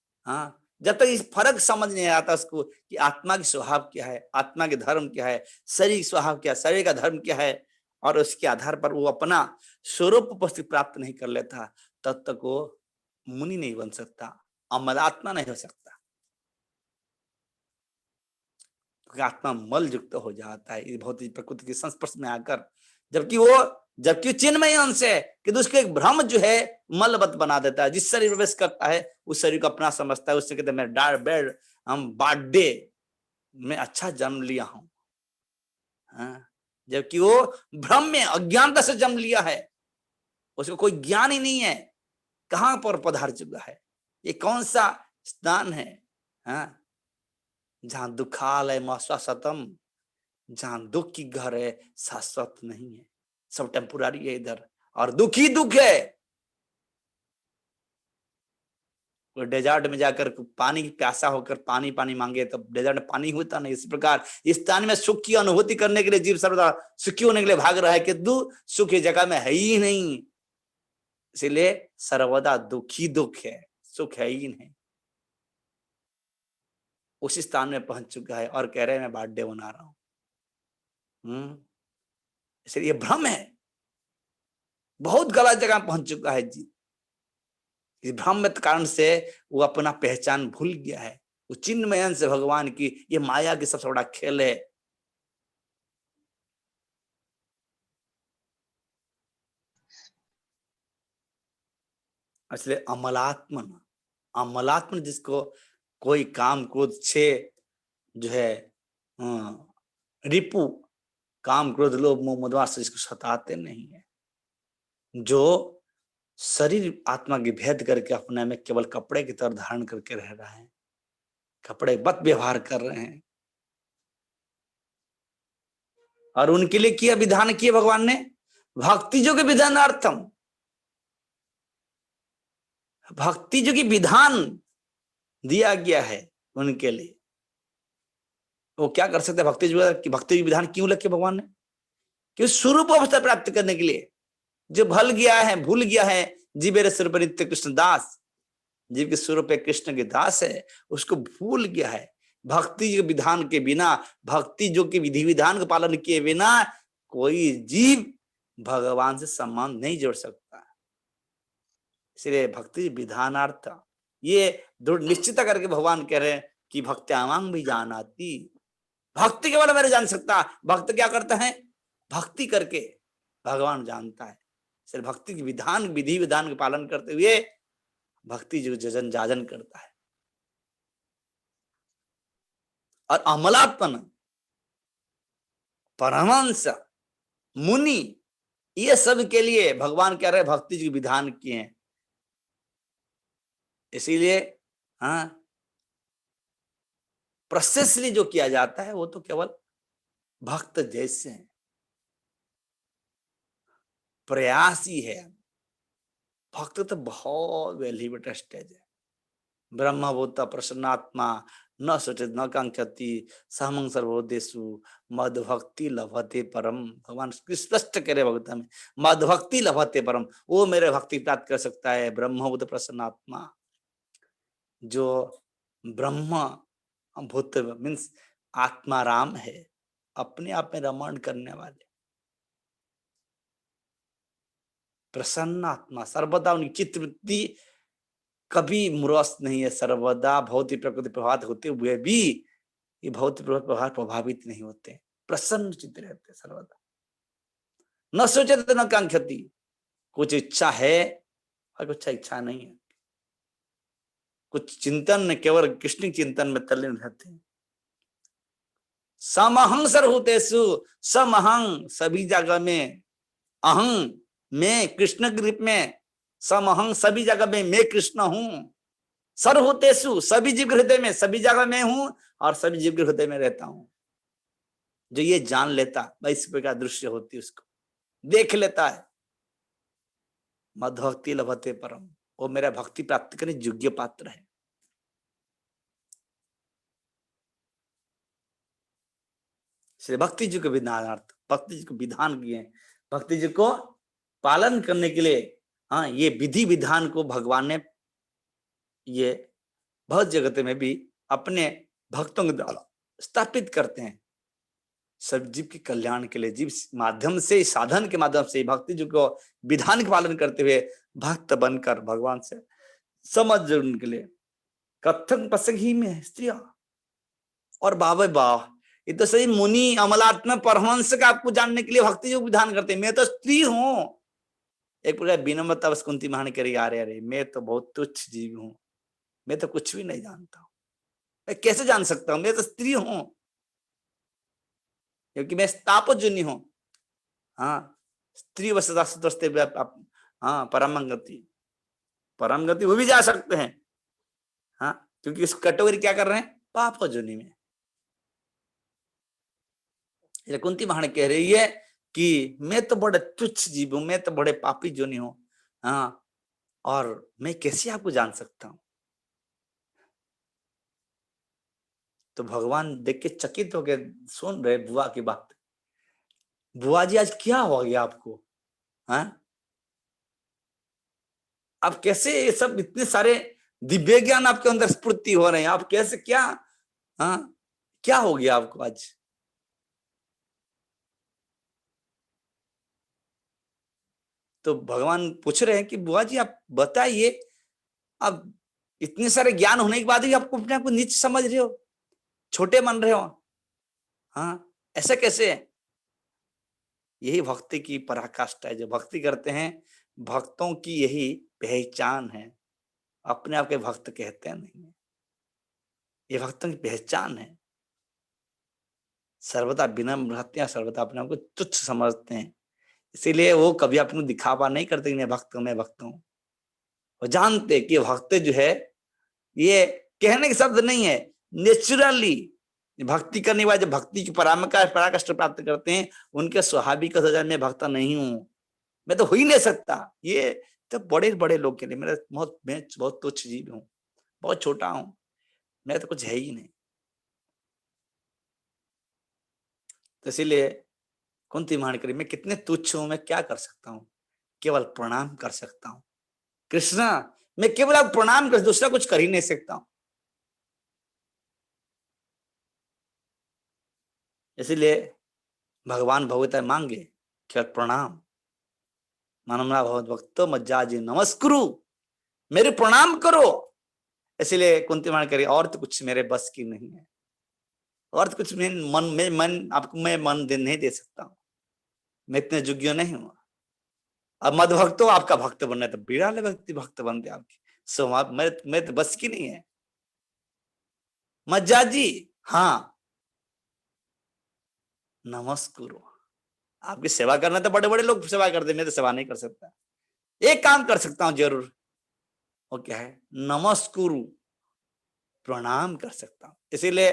जब तक इस फर्क समझ नहीं आता उसको कि आत्मा की स्वभाव क्या है, आत्मा के धर्म क्या है, शरीर स्वभाव क्या है, शरीर का धर्म क्या है, और उसके आधार पर वो अपना स्वरूप उपस्थिति प्राप्त नहीं कर लेता, तब तक वो मुनि नहीं बन सकता, अमलात्मा नहीं हो सकता। क्योंकि आत्मा मल युक्त हो जाता है इस भौतिक प्रकृति के संस्पर्श में आकर, जबकि चिन्मय अंश है कि उसके एक भ्रम जो है मलबत बना देता है। जिस शरीर प्रवेश करता है उस शरीर को अपना समझता है, उससे कहते हैं मैं बर्थडे में अच्छा जन्म लिया हूं, जबकि वो भ्रम में अज्ञानता से जन्म लिया है, उसको कोई ज्ञान ही नहीं है कहां पर पधार चुका है, ये कौन सा स्थान है जहां दुखालय शाश्वतम, जहां दुख की घर है, शाश्वत नहीं है, सब टेम्पोरारी है इधर, और दुख ही दुख है। कोई डेजर्ट में जाकर पानी की प्यासा होकर पानी मांगे तो डेजर्ट में पानी होता नहीं। इस प्रकार इस स्थान में सुख की अनुभूति करने के लिए जीव सर्वदा सुखी होने के लिए भाग रहा है, कि सुख की जगह में है ही नहीं, इसलिए सर्वदा दुख ही दुख है, सुख है ही नहीं। उसी स्थान में पहुंच चुका है और कह रहे हैं मैं बर्थडे मना रहा हूं। इसलिए भ्रम है, बहुत गलत जगह पहुंच चुका है जी। इस भ्रम के कारण से वो अपना पहचान भूल गया है। वो चिन्मय से भगवान की ये माया की सबसे बड़ा खेल है। इसलिए अमलात्मन जिसको कोई काम क्रोध छे जो है रिपु, काम क्रोध लोभ मोह मद से इसको सताते नहीं है, जो शरीर आत्मा की भेद करके अपने में केवल कपड़े की तरह धारण करके रह रहे हैं, कपड़े बत व्यवहार कर रहे हैं। और उनके लिए किया विधान किया भगवान ने भक्ति जो के विधानार्थम, भक्ति जो की विधान दिया गया है उनके लिए। वो क्या कर सकते हैं भक्ति विधान क्यों लिखे भगवान ने? कि स्वरूप अवस्था प्राप्त करने के लिए जो भूल गया है जीवेर स्वरूप नित्य कृष्ण दास, जीव के स्वरूप कृष्ण के दास है, उसको भूल गया है। भक्ति के विधान के बिना, भक्ति जो कि विधि विधान का पालन किए बिना कोई जीव भगवान से संबंध नहीं जोड़ सकता। इसलिए भक्ति विधानार्थ ये दृढ़ निश्चित करके भगवान कह रहे हैं कि भक्त्यामांग भी जानाति, भक्ति केवल मेरे जान सकता। भक्त क्या करता है? भक्ति करके भगवान जानता है। सिर्फ भक्ति की विधि विधान के पालन करते हुए भक्ति जो जजन जाजन करता है। और अमलात्मन परमहंस मुनि ये सब के लिए भगवान कह रहे भक्ति के विधान किए हैं। इसीलिए हाँ, प्रोसेसली जो किया जाता है वो तो केवल भक्त जैसे हैं, प्रयासी है। भक्त तो बहुत एलिवेटेड स्टेज है। ब्रह्मभूत प्रसन्नात्मा न सोचित न कांक्षति सहमं सर्वोदेशु मद भक्ति लभते परम। भगवान स्पष्ट करे भगवत में, मद भक्ति लभते परम, वो मेरे भक्ति प्राप्त कर सकता है। ब्रह्मभूत प्रसन्नात्मा, जो ब्रह्म भूत मीन्स आत्मा राम है, अपने आप में रमण करने वाले प्रसन्न आत्मा, सर्वदा उनकी चित्तवृत्ति कभी मुरस नहीं है। सर्वदा भौतिक प्रकृति प्रभावित होते हुए भी ये भौतिक प्रभाव प्रभावित नहीं होते, प्रसन्न चित्त रहते सर्वदा। न सोचे तो न कांक्षति, कुछ इच्छा है और कुछ इच्छा नहीं है। कुछ चिंतन में केवल कृष्ण चिंतन में तल्लीन रहते हैं। समहं सर्वभूतेषु, समहं सभी जगह में, अहं मैं कृष्ण के रूप में, समहं सभी जगह में मैं कृष्ण हूं। सर्वभूतेषु सभी जीव हृदय में, सभी जगह में हूं और सभी जीव के हृदय में रहता हूं। जो ये जान लेता भाई इस प्रकार दृश्य होती उसको देख लेता है, मद भक्ति लभते परम, वो मेरा भक्ति प्राप्त करने योग्य पात्र है। भक्ति जी को विधानार्थ, भक्ति जी को विधान किए, भक्ति जी को पालन करने के लिए हाँ ये विधि विधान को भगवान ने ये बहुत जगत में भी अपने भक्तों के द्वारा स्थापित करते हैं। सब जीव के कल्याण के लिए, जीव माध्यम से, साधन के माध्यम से भक्ति जी को विधान के पालन करते हुए भक्त बनकर भगवान से समझ जोड़ने के लिए। कथन पसगी में स्त्रिया और बाबे बाह, ये तो सही मुनि अमलात्मा परमहंस का आपको जानने के लिए भक्ति योग विधान करते हैं। मैं तो स्त्री हूं, एक प्रकार विनम्रता बस कुंती महान करी, अरे मैं तो बहुत तुच्छ जीव हूं, मैं तो कुछ भी नहीं जानता हूं, मैं कैसे जान सकता हूं, मैं तो स्त्री हूं, क्योंकि मैं तापजुनी हूं। हाँ, स्त्री वस्तुस्ते हाँ परम गति वो भी जा सकते हैं। हाँ, क्योंकि इस कैटेगरी क्या कर रहे हैं, पाप जुनी में। कुंती महान कह रही है कि मैं तो बड़े तुच्छ जीव हूं, मैं तो बड़े पापी जोनी हूं। हाँ, और मैं कैसे आपको जान सकता हूं। तो भगवान देख के चकित हो गए, सुन रहे बुआ की बात। बुआ जी आज क्या हो गया आपको? हाँ, आप कैसे ये सब इतने सारे दिव्य ज्ञान आपके अंदर स्फूर्ति हो रहे हैं, आप कैसे क्या? हाँ, क्या हो गया आपको आज? तो भगवान पूछ रहे हैं कि बुआ जी आप बताइए, आप इतने सारे ज्ञान होने के बाद भी आपको अपने आप को नीच समझ रहे हो, छोटे मान रहे हो? हाँ, ऐसा कैसे है? यही भक्ति की पराकाष्ठा है। जो भक्ति करते हैं, भक्तों की यही पहचान है। अपने आप के भक्त कहते नहीं, ये भक्तों की पहचान है। सर्वदा विनम्र रहते हैं, सर्वदा अपने आप को तुच्छ समझते हैं। इसीलिए वो कभी अपने दिखावा नहीं करते कि मैं भक्त हूं। वो जानते कि भक्त जो है ये कहने के शब्द नहीं है, नेचुरली भक्ति करने वाले, जब भक्ति की पराकाष्ठा प्राप्त करते हैं, उनके स्वाभाविक मैं भक्त नहीं हूं, मैं तो हो ही नहीं सकता। ये तो बड़े बड़े लोग के लिए मैं बहुत तुच्छ जीव हूँ, बहुत छोटा हूं, मैं तो कुछ है ही नहीं। तो इसीलिए कुंती महारानी करी, मैं कितने तुच्छ हूं, मैं क्या कर सकता हूं, केवल प्रणाम कर सकता हूं। कृष्णा, मैं केवल आप प्रणाम कर, दूसरा कुछ कर ही नहीं सकता हूं। इसीलिए भगवान भगवता मांगे केवल प्रणाम। मानमना भगवत भक्तो मज्जाजी नमस्कुरु, मेरे प्रणाम करो। इसलिए कुंती महारानी करी, और तो कुछ मेरे बस की नहीं है, और तो कुछ मन आपको मैं मन नहीं दे सकता हूं, मैं इतने योग्य नहीं हूं। अब मद भक्तो, आपका भक्त बनना है तो बिराले भक्ति भक्त बनते आपकी, सो आप मैं तो बस की नहीं है। मज्जाजी, हाँ नमस्कुरु, आपकी सेवा करना तो बड़े बड़े लोग सेवा करते, मैं तो सेवा नहीं कर सकता। एक काम कर सकता हूं जरूर, वो क्या है, नमस्कुरु, प्रणाम कर सकता हूं। इसीलिए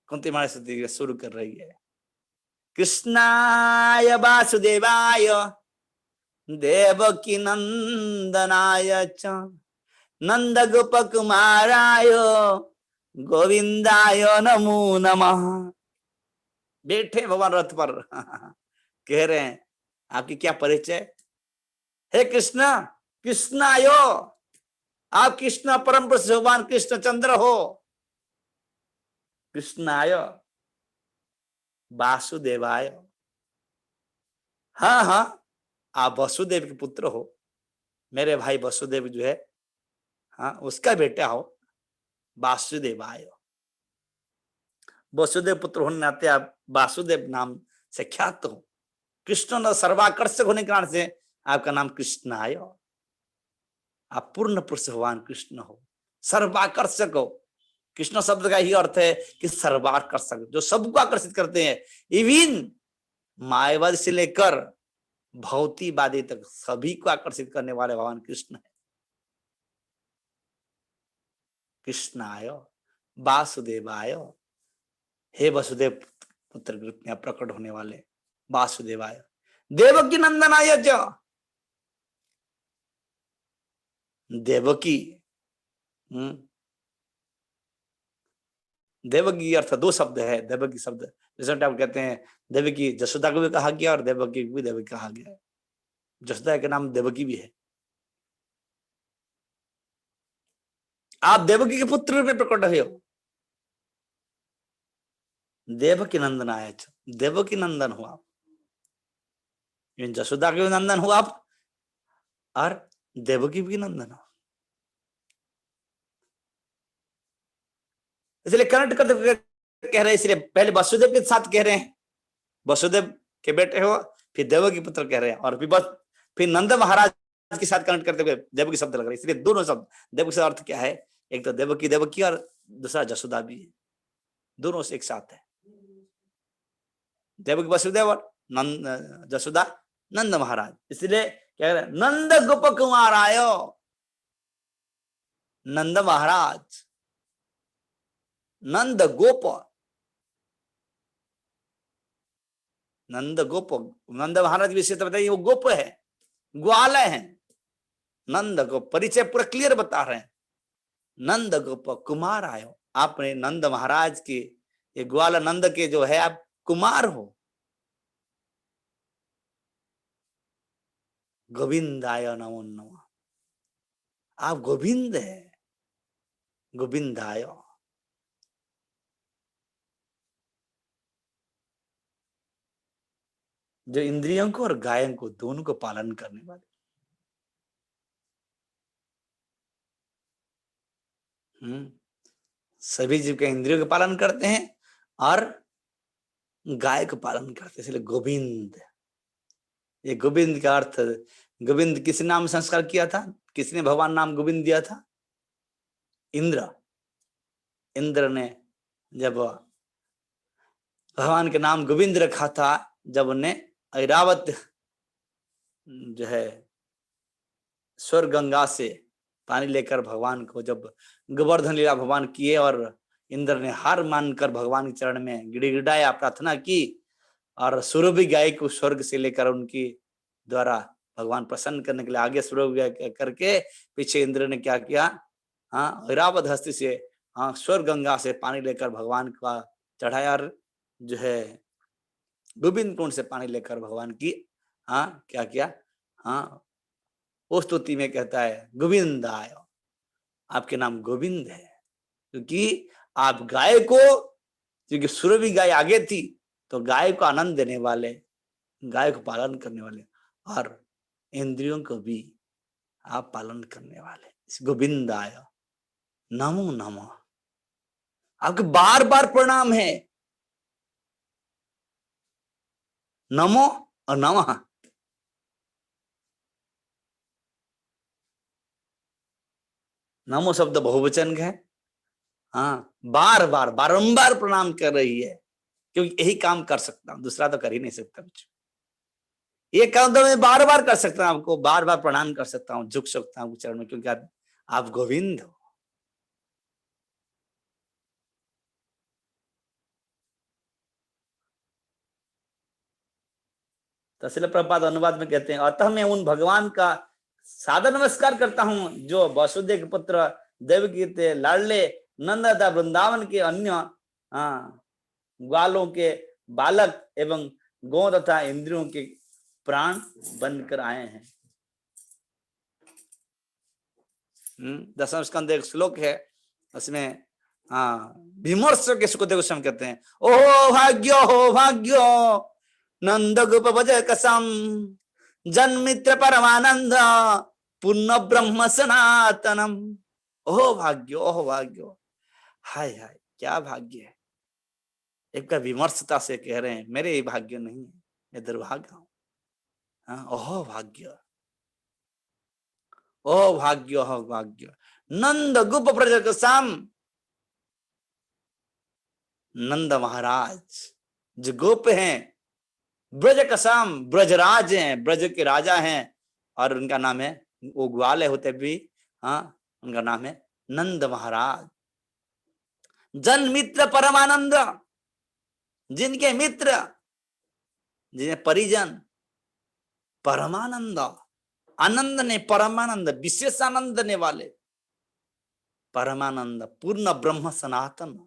कुंती महारानी स्तुति शुरू कर रही है, कृष्णाय वासुदेवाय देवकी नंदनाय च नंद गोप कुमाराय गोविंदाय नमो नमः। बैठे भगवान रथ पर कह रहे हैं, आपकी क्या परिचय, हे कृष्णा, कृष्णायो, आप कृष्ण परम प्रसिद्ध भगवान कृष्ण चंद्र हो। कृष्णाय वासुदेवाय, हाँ हाँ आप वसुदेव के पुत्र हो, मेरे भाई वसुदेव जो है, हाँ उसका बेटा हो। वासुदेवाय, वसुदेव पुत्र होने नाते आप वासुदेव नाम से ख्यात हो। कृष्ण न सर्वाकर्षक होने के कारण से आपका नाम कृष्णाय, आप पूर्ण पुरुष भगवान कृष्ण हो, सर्वाकर्षक हो। कृष्ण शब्द का ही अर्थ है कि सर्वाकर्षक, जो सबको आकर्षित करते हैं। इवन मायावाद से लेकर भौतिकवादी तक सभी को आकर्षित करने वाले भगवान कृष्ण है। कृष्णाय वासुदेवाय, हे वसुदेव पुत्र के रूप में प्रकट होने वाले वासुदेवाय, देवकी नंदनाय च, देवकी, देवकी अर्थ दो शब्द है। देवकी शब्द जैसे आप कहते हैं, देवकी जसोदा को भी कहा गया और देवकी को भी देवकी कहा गया है। जसोदा के नाम देवकी भी है। आप देवकी के पुत्र में प्रकट हुए हो। देवकी नंदन आया, देवकी नंदन हो आप, जसोदा के नंदन हो आप और देवकी भी नंदन हो। इसलिए कनेक्ट करते कह रहे हैं, इसलिए पहले वसुदेव के साथ कह रहे हैं, वसुदेव के बेटे हो, फिर देवकी पुत्र कह रहे हैं, और फिर नंद महाराज के साथ कनेक्ट करते हुए देवकी शब्द लग रहे हैं। इसलिए दोनों शब्द, देवकी का अर्थ क्या है, एक तो देवकी देवकी और दूसरा जसोदा भी है, दोनों से एक साथ है। देवकी वसुदेव और नंद जसोदा नंद महाराज। इसलिए क्या कह रहे, नंद गोप कुमार आयो, नंद महाराज, नंद गोप, नंद गोप, नंद महाराज विषय बताइए, वो गोप है, ग्वाल है। नंद गोप परिचय पूरा क्लियर बता रहे हैं, नंद गोप कुमार आयो, आपने नंद महाराज के, ये ग्वाल नंद के जो है आप कुमार हो। गोविंदाय नमो नमः, आप गोविंद है, गोविंदाय। जो इंद्रियों को और गायों को दोनों को पालन करने वाले। सभी जीव के इंद्रियों का पालन करते हैं और गाय का पालन करते हैं, इसलिए गोविंद। ये गोविंद का अर्थ, गोविंद किस नाम संस्कार किया था, किसने भगवान नाम गोविंद दिया था, इंद्र। इंद्र ने जब भगवान के नाम गोविंद रखा था, जब उन्हें ऐरावत जो है स्वर गंगा से पानी लेकर भगवान को, जब गोवर्धन लीला भगवान किए और इंद्र ने हार मानकर भगवान के चरण में गिड़गिड़ाया, प्रार्थना की, और सुरभि गाय को स्वर्ग से लेकर उनकी द्वारा भगवान प्रसन्न करने के लिए आगे सुरभि गाय करके पीछे इंद्र ने क्या किया, हाँ ऐरावत हस्ती से, हाँ स्वर गंगा से पानी लेकर भगवान का चढ़ाया, और जो है गोविंद कुंड से पानी लेकर भगवान की क्या किया, वो स्तुति में कहता है गोविंदाय, आपके नाम गोविंद है, क्योंकि आप गाय को, क्योंकि सुरभि गाय आगे थी, तो गाय को आनंद देने वाले, गाय को पालन करने वाले, और इंद्रियों को भी आप पालन करने वाले, इस गोविंदाय नमो नमः। आपके बार बार प्रणाम है, नमो और नमः। नमो शब्द बहुवचन है, बार बार बारंबार प्रणाम कर रही है, क्योंकि यही काम कर सकता हूं, दूसरा तो कर ही नहीं सकता कुछ। ये काम तो मैं बार बार कर सकता हूं, आपको बार बार प्रणाम कर सकता हूँ, झुक सकता हूँ चरण में, क्योंकि आप गोविंद हो। तो श्रील प्रभुपाद अनुवाद में कहते हैं, अतः मैं उन भगवान का सादर नमस्कार करता हूं जो वसुदेव के पुत्र देवकी के लाडले नंद तथा वृंदावन के अन्य ग्वालों के बालक एवं गौ तथा इंद्रियों के प्राण बनकर आए हैं। 10वें स्कंद एक श्लोक है, उसमें विमर्श के सुखदेव गोस्वामी कहते हैं, ओहो भाग्यो नंद गोप भज कसम जन्मित्र परमानंद पूर्ण ब्रह्म सनातनम। ओहो भाग्यो, हाय हाय क्या भाग्य है। एक का विमर्शता से कह रहे हैं, मेरे ये भाग्य नहीं है, मैं दुर्भाग्य हूं। ओहो भाग्य नंद गोप ब्रज कसम, नंद महाराज जो गोप हैं, ब्रज कसम ब्रजराज हैं, ब्रज के राजा हैं, और उनका नाम है, वो ग्वाले होते भी उनका नाम है नंद महाराज। जन मित्र परमानंद, जिनके मित्र, जिन्हें परिजन परमानंद, आनंद ने परमानंद, विशेष आनंद देने वाले परमानंद, पूर्ण ब्रह्म सनातन,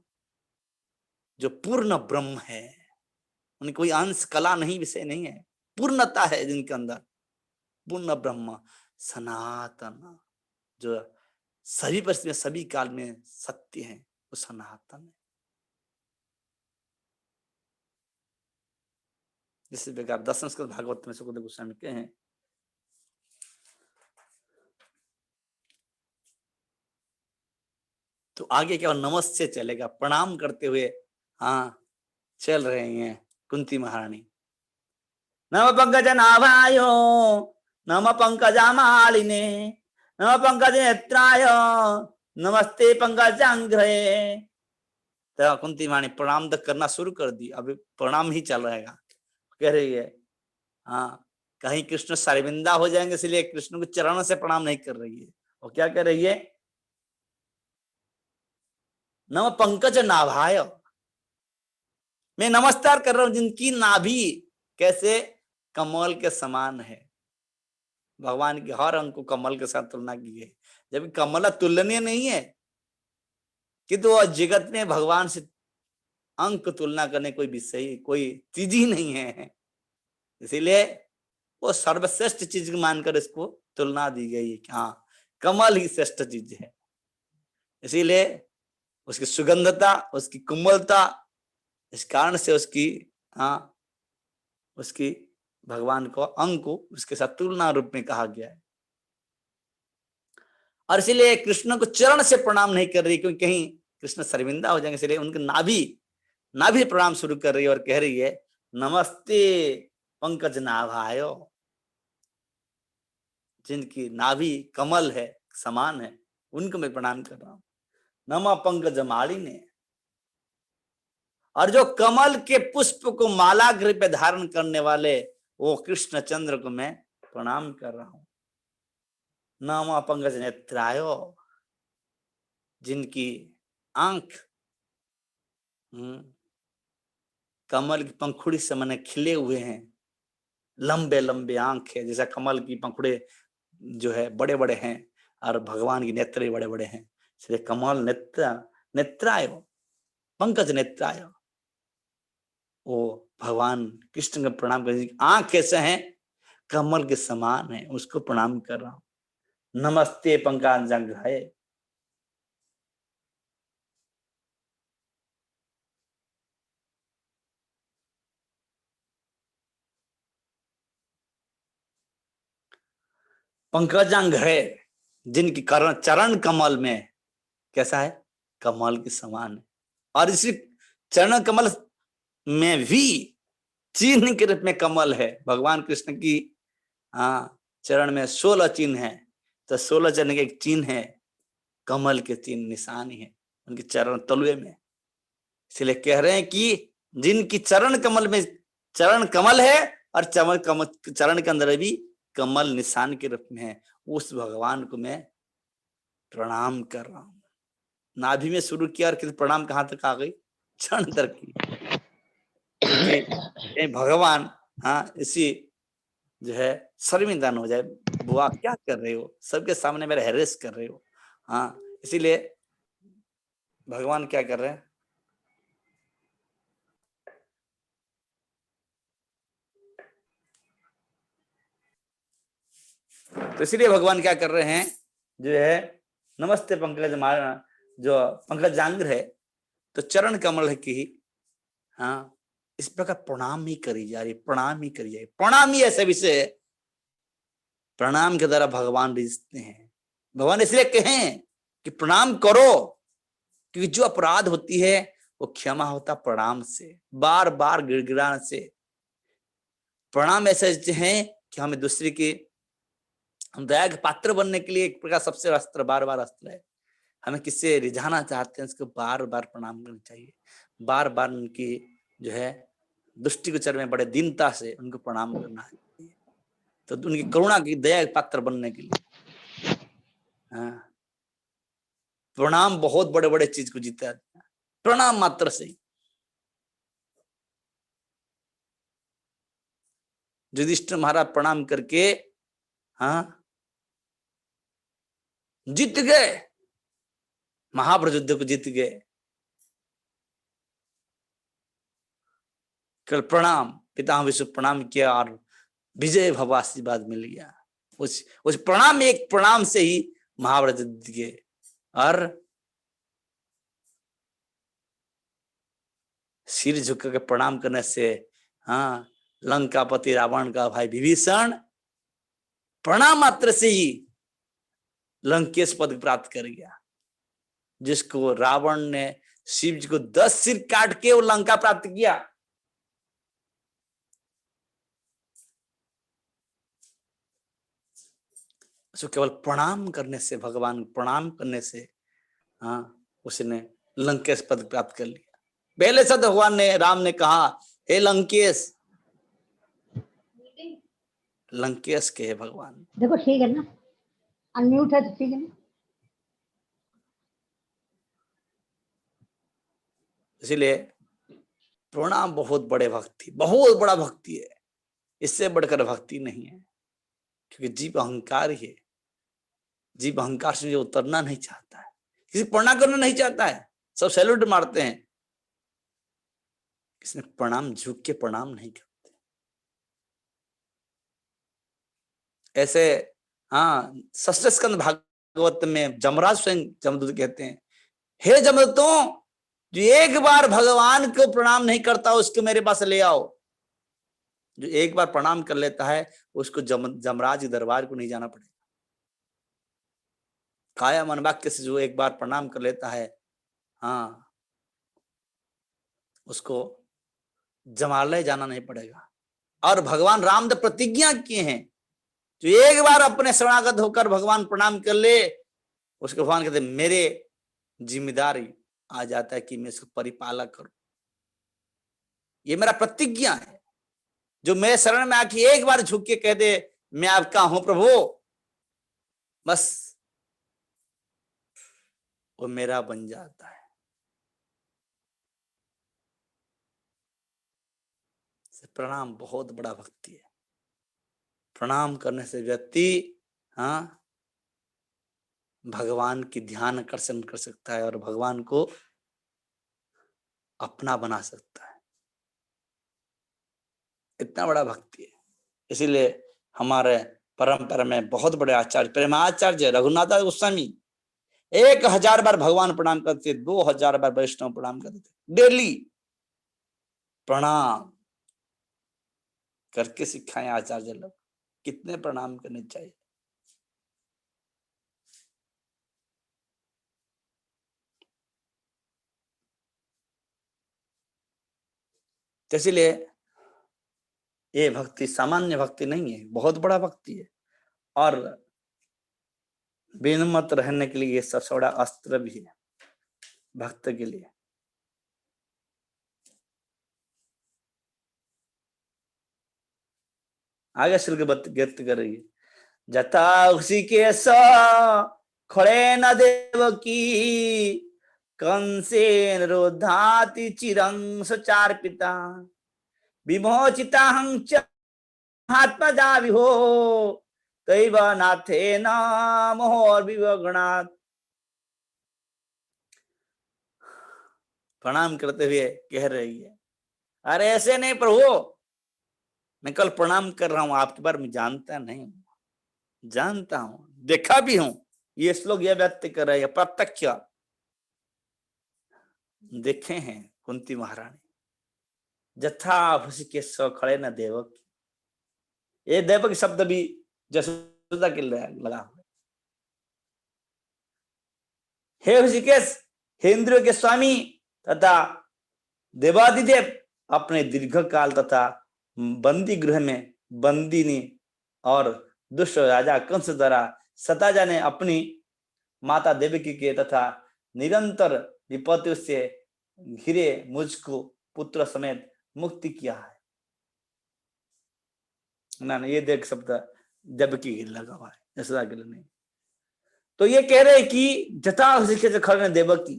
जो पूर्ण ब्रह्म है, उनकी कोई अंश कला नहीं, विषय नहीं है, पूर्णता है जिनके अंदर, पूर्ण ब्रह्म सनातन, जो सभी परिस्थिति में सभी काल में सत्य है, वो सनातन है। इस प्रकार 10वें स्कंद भागवत में सुखदेव गोस्वामी के हैं, तो आगे क्या नमस्ते चलेगा, प्रणाम करते हुए चल रहे हैं कुंती महारानी। नम पंकज नाभायो नम पंकजामालिने नम पंकज नेत्राय नमस्ते पंकजांघ्रे। तो कुंती महारानी प्रणाम तक करना शुरू कर दी, अभी प्रणाम ही चल रहेगा। कह रही है कहीं कृष्ण शर्मिंदा हो जाएंगे, इसलिए कृष्ण को चरणों से प्रणाम नहीं कर रही है। वो क्या कर रही है, नम पंकज नाभाय, मैं नमस्कार कर रहा हूं जिनकी नाभि कैसे कमल के समान है। भगवान के हर अंग को कमल के साथ तुलना की है, जबकि कमल तुलनीय नहीं है, किंतु तो जगत में भगवान से अंग को तुलना करने कोई विषय, कोई चीज ही नहीं है, इसीलिए वो सर्वश्रेष्ठ चीज मानकर इसको तुलना दी गई है कि कमल ही श्रेष्ठ चीज है। इसीलिए उसकी सुगंधता, उसकी कोमलता, इस कारण से उसकी भगवान को अंग को उसके साथ तुलना रूप में कहा गया है। और इसीलिए कृष्ण को चरण से प्रणाम नहीं कर रही, क्योंकि कहीं कृष्ण शर्मिंदा हो जाएंगे, इसलिए उनके नाभि प्रणाम शुरू कर रही है और कह रही है नमस्ते पंकज नाभायो, जिनकी नाभि कमल है, समान है, उनको मैं प्रणाम कर रहा हूं। नमः पंकज मालिने, और जो कमल के पुष्प को माला गृह पे धारण करने वाले वो कृष्ण चंद्र को मैं प्रणाम कर रहा हूं। नमः पंकज नेत्रायो, जिनकी आंख कमल की पंखुड़ी से मैंने खिले हुए हैं, लंबे लंबे आंख है, जैसा कमल की पंखुड़े जो है बड़े बड़े हैं, और भगवान की नेत्र बड़े बड़े हैं, इसलिए कमल नेत्रायो पंकज नेत्रायो, वो भगवान कृष्ण का प्रणाम कर, आंख कैसे है, कमल के समान है, उसको प्रणाम कर रहा हूं। नमस्ते पंकजांघ्राय। पंकजांघ्राय, जिनकी चरण कमल में कैसा है, कमल के समान है। और इसी चरण कमल में भी चिन्ह के रूप में कमल है। भगवान कृष्ण की चरण में 16 चिन्ह है, तो 16 चरण के एक चिन्ह है, कमल के चिन्ह निशान है उनके चरण तलुए में। इसलिए कह रहे हैं कि जिनकी चरण कमल में चरण कमल है और चरण के अंदर भी कमल निशान के रूप में है, उस भगवान को मैं प्रणाम कर रहा हूं। नाभि में शुरू किया और प्रणाम कहां तक आ गई, क्षण तक की। क्योंकि भगवान इसी जो है शर्मिंदा न हो जाए, बुआ क्या कर रहे हो, सबके सामने मेरा हैरेस कर रहे हो। इसीलिए भगवान क्या कर रहे हैं, तो इसलिए भगवान क्या कर रहे हैं, जो है नमस्ते पंकज, जो पंकजांग्र है तो चरण कमल की इस प्रकार प्रणाम ही करी जा रही, प्रणाम ही करी जा रही। प्रणाम ही ऐसा विषय, प्रणाम के द्वारा भगवान रिझते हैं। भगवान इसलिए कहें कि प्रणाम करो, क्योंकि जो अपराध होती है वो क्षमा होता प्रणाम से, बार बार गिड़गिड़ाने से। प्रणाम ऐसे है कि हमें दूसरे की, हम दया के पात्र बनने के लिए एक प्रकार सबसे अस्त्र, बार बार अस्त्र है। हमें किससे रिझाना चाहते हैं उसको बार बार प्रणाम करना चाहिए, बार बार उनकी जो है दृष्टिगोचर में बड़े दीनता से उनको प्रणाम करना चाहिए, तो उनकी करुणा की, दया के पात्र बनने के लिए। प्रणाम बहुत बड़े बड़े चीज को जीता है, प्रणाम मात्र से। युधिष्ठिर महाराज प्रणाम करके जीत गए, महाभारत युद्ध को जीत गए। कल प्रणाम, पिता विश्व प्रणाम किया और विजय भव आशीर्वाद मिल गया। उस प्रणाम, एक प्रणाम से ही महाभारत युद्ध के, और सिर झुक के प्रणाम करने से लंकापति रावण का भाई विभीषण प्रणाम मात्र से ही लंकेश पद प्राप्त कर गया, जिसको रावण ने शिव जी को 10 सिर काट के वो लंका प्राप्त किया। उसको केवल प्रणाम करने से, भगवान प्रणाम करने से उसने लंकेश पद प्राप्त कर लिया। पहले से भगवान ने, राम ने कहा, हे लंकेश, लंकेश के है भगवान। देखो ठीक है ना, अनम्यूट है तो ठीक है ना। इसीलिए प्रणाम बहुत बड़े भक्ति, बहुत बड़ा भक्ति है, इससे बढ़कर भक्ति नहीं है। क्योंकि जीव अहंकार ही है, जीव अहंकार से जो उतरना नहीं चाहता है, किसी प्रणाम करना नहीं चाहता है, सब सैल्यूट मारते हैं, किसने प्रणाम, झुक के प्रणाम नहीं करते। ऐसे षष्ठ स्कंद भागवत में जमराज स्वयं जमदूत कहते हैं, हे जमदूतों, जो एक बार भगवान को प्रणाम नहीं करता उसको मेरे पास ले आओ। जो एक बार प्रणाम कर लेता है उसको जमराज के दरबार को नहीं जाना पड़ेगा। काया मन वाक्य से जो एक बार प्रणाम कर लेता है, उसको जमालय जाना नहीं पड़ेगा। और भगवान राम ने प्रतिज्ञा किए हैं, जो एक बार अपने शरणागत होकर भगवान प्रणाम कर ले, उसके भगवान कहते मेरे जिम्मेदारी आ जाता है कि मैं इसको परिपालक करूं। ये मेरा प्रतिज्ञा है, जो मेरे शरण में आके एक बार झुक के कह दे मैं आपका हूं प्रभु, बस वो मेरा बन जाता है। प्रणाम बहुत बड़ा भक्ति है। प्रणाम करने से व्यक्ति भगवान की ध्यान आकर्षण कर सकता है और भगवान को अपना बना सकता है। इतना बड़ा भक्ति है। इसीलिए हमारे परंपरा में बहुत बड़े आचार्य प्रेमाचार्य रघुनाथ गोस्वामी 1000 बार भगवान प्रणाम करते, 2000 बार वैष्णव प्रणाम करते थे। डेली प्रणाम करके सिखाए आचार्य लोग, कितने प्रणाम करने चाहिए। तो इसलिए ये भक्ति सामान्य भक्ति नहीं है, बहुत बड़ा भक्ति है। और विनम्र रहने के लिए ये सबसे बड़ा अस्त्र भी है भक्त के लिए। आगे श्लोक व्यक्त कर रही है, जथा ऋषिकेश खड़े न देवकी कंसेन रोधाति चिरं सचार्पिता विमोचिताहं च महात्मजा विहो तैव नाथेन मोहोर्विवगणात्। प्रणाम करते हुए कह रही है, अरे ऐसे नहीं प्रभु, मैं कल प्रणाम कर रहा हूं, आपके बारे में जानता नहीं हूं, जानता हूं, देखा भी हूं। ये श्लोक यह व्यक्त कर रहे हैं, प्रत्यक्ष देखे हैं कुंती महारानी। जथा ऋषिकेश खड़े न देवक, ये देवक शब्द भी जसोदा के लगा हुआ। हे ऋषिकेश, हे इंद्रियों के स्वामी तथा देवादिदेव, अपने दीर्घ काल तथा बंदी गृह में बंदिनी और दुष्ट राजा कंस द्वारा सताजा ने अपनी माता देवकी के तथा निरंतर विपत्तियों से घिरे मुझको पुत्र समेत मुक्ति किया है। ना ये देख शब्द देवकी के लगा हुआ है, यशोदा के लिए नहीं। तो ये कह रहे कि जथा ऋषिकेश खड़े न देवकी,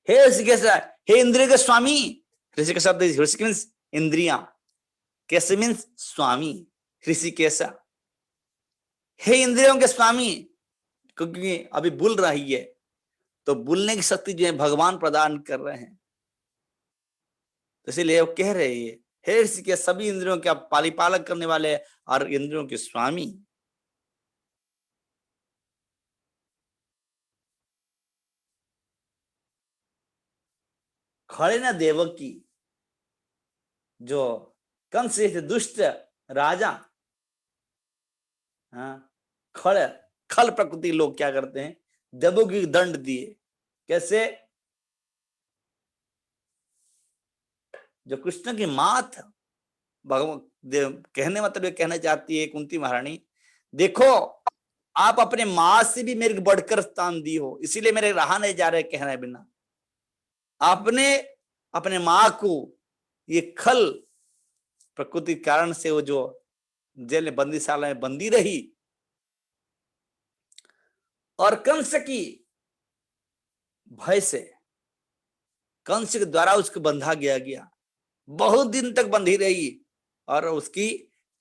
हे ऋषिकेश, हे इंद्रिय के स्वामी। ऋषिकेश शब्द ऋषिक मीन्स इंद्रिया, केश मीन्स स्वामी, ऋषिकेश हे इंद्रियों के स्वामी। क्योंकि अभी बोल रही है तो बोलने की शक्ति जो है भगवान प्रदान कर रहे हैं, तो इसीलिए वो कह रहे हैं, हे ऋषिकेश, सभी इंद्रियों के आप पालिपालक करने वाले और इंद्रियों के स्वामी। खड़े न देवकी, जो कंस से दुष्ट राजा, खल प्रकृति लोग क्या करते हैं, देवों की दंड दिए। कैसे? जो कृष्ण की मां था, भगवान कहने मतलब कहना चाहती है कुंती महारानी, देखो आप अपने मां से भी मेरे को बढ़कर स्थान दी हो, इसीलिए मेरे रहा नहीं जा रहे कहने बिना। आपने अपने मां को ये खल प्रकृति कारण से वो जो जेल में बंदीशाला में बंदी रही, और कंस की भय से, कंस के द्वारा उसको बंधा गया, बहुत दिन तक बंधी रही और उसकी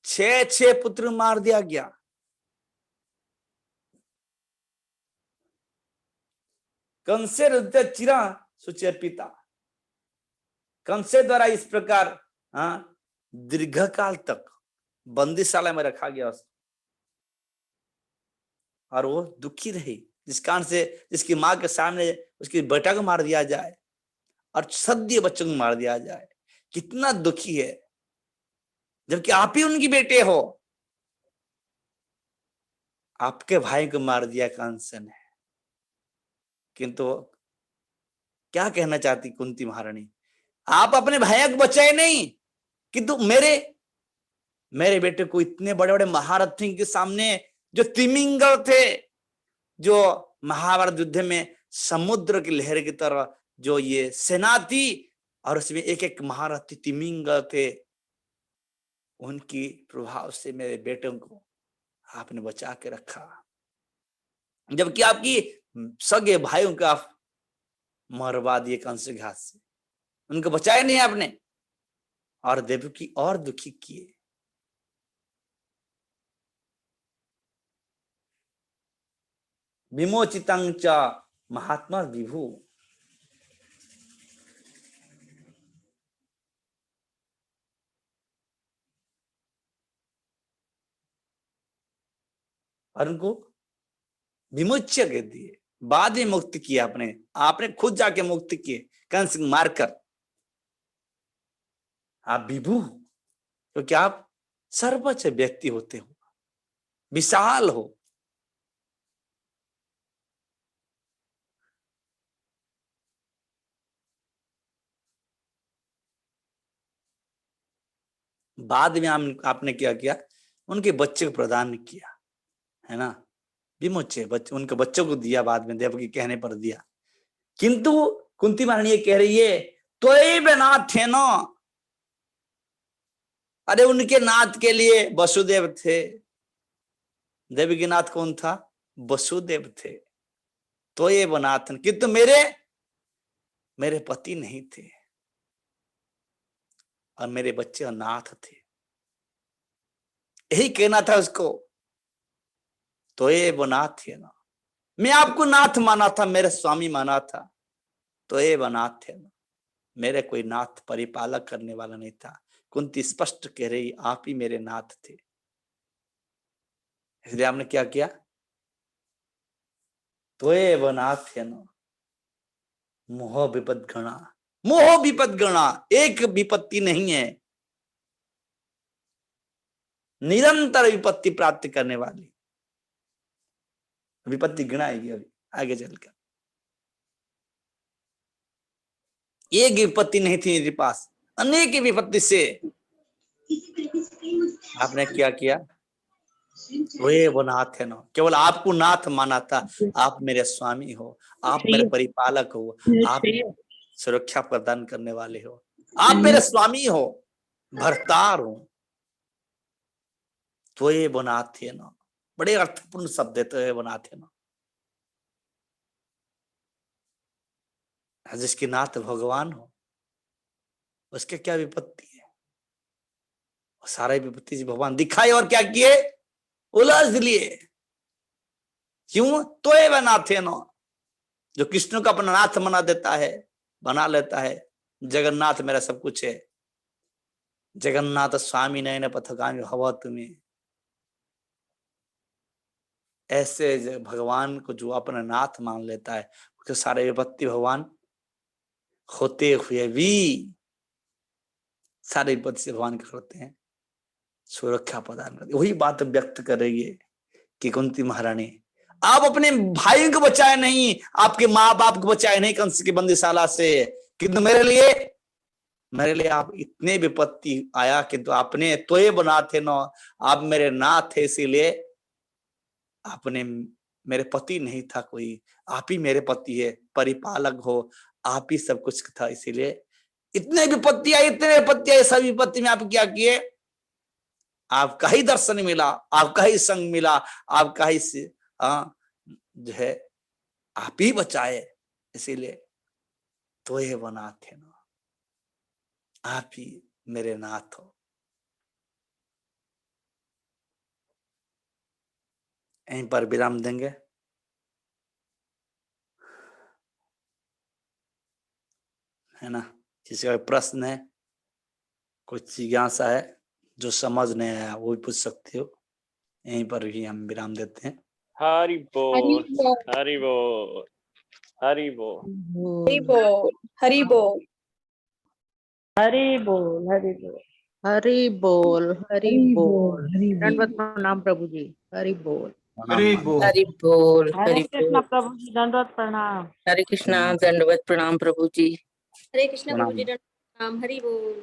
6 पुत्र मार दिया गया। कंसे रुद्ध चिरा सुचेर पिता, कंसे द्वारा इस प्रकार दीर्घ काल तक बंदीशाला में रखा गया और वो दुखी रही, जिस कारण से जिसकी मां के सामने उसकी बेटा को मार दिया जाए और सद्य बच्चों को मार दिया जाए, कितना दुखी है, जबकि आप ही उनकी बेटे हो। आपके भाई को मार दिया कंस ने। किंतु क्या कहना चाहती कुंती महारानी, आप अपने भाई को बचाए नहीं, किंतु मेरे बेटे को इतने बड़े बड़े महारथी के सामने, जो तिमिंगल थे, जो महाभारत युद्ध में समुद्र की लहर की तरह जो ये सेना थी और उसमें एक एक महारथी तिमिंगल थे, उनकी प्रभाव से मेरे बेटों को आपने बचा के रखा, जबकि आपकी सगे भाइयों का मरवा दिए कंस के हाथ से, उनको बचाया नहीं आपने, और देवकी और दुखी किए। विमोचितं च महात्मा विभु, और उनको विमुच्य कह दिए, बाद में मुक्त किया आपने खुद जाके मुक्त किए कंस मारकर। आप विभू क्योंकि आप सर्वोच्च व्यक्ति होते हो, विशाल हो। बाद में आपने क्या किया, उनके बच्चे को प्रदान किया, है ना, विमोचे उनके बच्चों को दिया, बाद में देव के कहने पर दिया। किंतु कुंती महारानी ये कह रही है तो ये नाथ थे ना, अरे उनके नाथ के लिए वसुदेव थे। देवी के नाथ कौन था? वसुदेव थे। तो ये नाथ, किंतु मेरे पति नहीं थे और मेरे बच्चे अनाथ थे, यही कहना था उसको। तो ये वो नाथ थे ना, मैं आपको नाथ माना था, मेरे स्वामी माना था, तो ये वो नाथ थे ना, मेरे कोई नाथ परिपालक करने वाला नहीं था। कुंती स्पष्ट कह रही आप ही मेरे नाथ थे। इसलिए आपने क्या किया, तो ये वो नाथ थे ना, मोह विपद गणा, मोह विपद गणा, एक विपत्ति नहीं है, निरंतर विपत्ति प्राप्त करने वाली विपत्ति गिनाएगी अभी आगे चलकर। एक विपत्ति नहीं थी मेरे पास, अनेक विपत्ति से आपने क्या किया, वे वो नाथ है ना, केवल आपको नाथ माना था। आप मेरे स्वामी हो, आप मेरे परिपालक हो, आप सुरक्षा प्रदान करने वाले हो, आप मेरे स्वामी हो, भरतार हो। तो ये वो नाथ है ना, बड़े अर्थपूर्ण शब्द है। तो ये वो नाथ है ना, जिसके नाथ भगवान हो उसके क्या विपत्ति है, सारा विपत्ति से भगवान दिखाए और क्या किए, उलझ लिए। क्यों? तो ये नाथ है ना, जो कृष्ण को अपना नाथ बना देता है, बना लेता है। जगन्नाथ मेरा सब कुछ है, जगन्नाथ स्वामी नयन पथगामी भव तुम्हें। ऐसे भगवान को जो अपना नाथ मान लेता है, उसके सारे विपत्ति भगवान होते हुए भी सारे विपत्ति से भगवान क्या करते हैं, सुरक्षा प्रदान करते। वही बात व्यक्त कर रही है कि कुंती महारानी, आप अपने भाइयों को बचाए नहीं, आपके माँ बाप को बचाए नहीं कंस की बंदीशाला से, किंतु मेरे लिए आप इतने विपत्ति आया, किंतु आपने तो ये बना थे ना, आप मेरे नाथ थे, इसीलिए आपने, मेरे पति नहीं था कोई, आप ही मेरे पति है, परिपालक हो, आप ही सब कुछ था, इसीलिए इतने विपत्ति आई, सब विपत्ति में आप क्या किए, आपका ही दर्शन मिला, आपका ही संग मिला, आपका ही जो है आप ही बचाए, इसीलिए तो ये वो नाथ है ना, आप ही मेरे नाथ हो। यहीं पर विराम देंगे। है ना, किसी का प्रश्न है, कुछ जिज्ञासा है, जो समझ नहीं आया वो भी पूछ सकते हो। यहीं पर भी हम विराम देते हैं। हरि बोल, हरि बोल, हरि बोल, हरि बोल, हरि बोल, हरि बोल, हरि बोल, हरि बोल, हरि हरि बोल। बोल, हरि दंडवत बोल। प्रणाम प्रभु जी। हरि बोल। हरि बोल। हरि बोल, हरे हरि कृष्ण बोल। प्रभु जी, दंडवत प्रणाम। हरे कृष्णा, दंडवत प्रणाम प्रभु जी। हरे कृष्णा प्रभु जी, प्रणाम। प्रणाम। हरि बोल।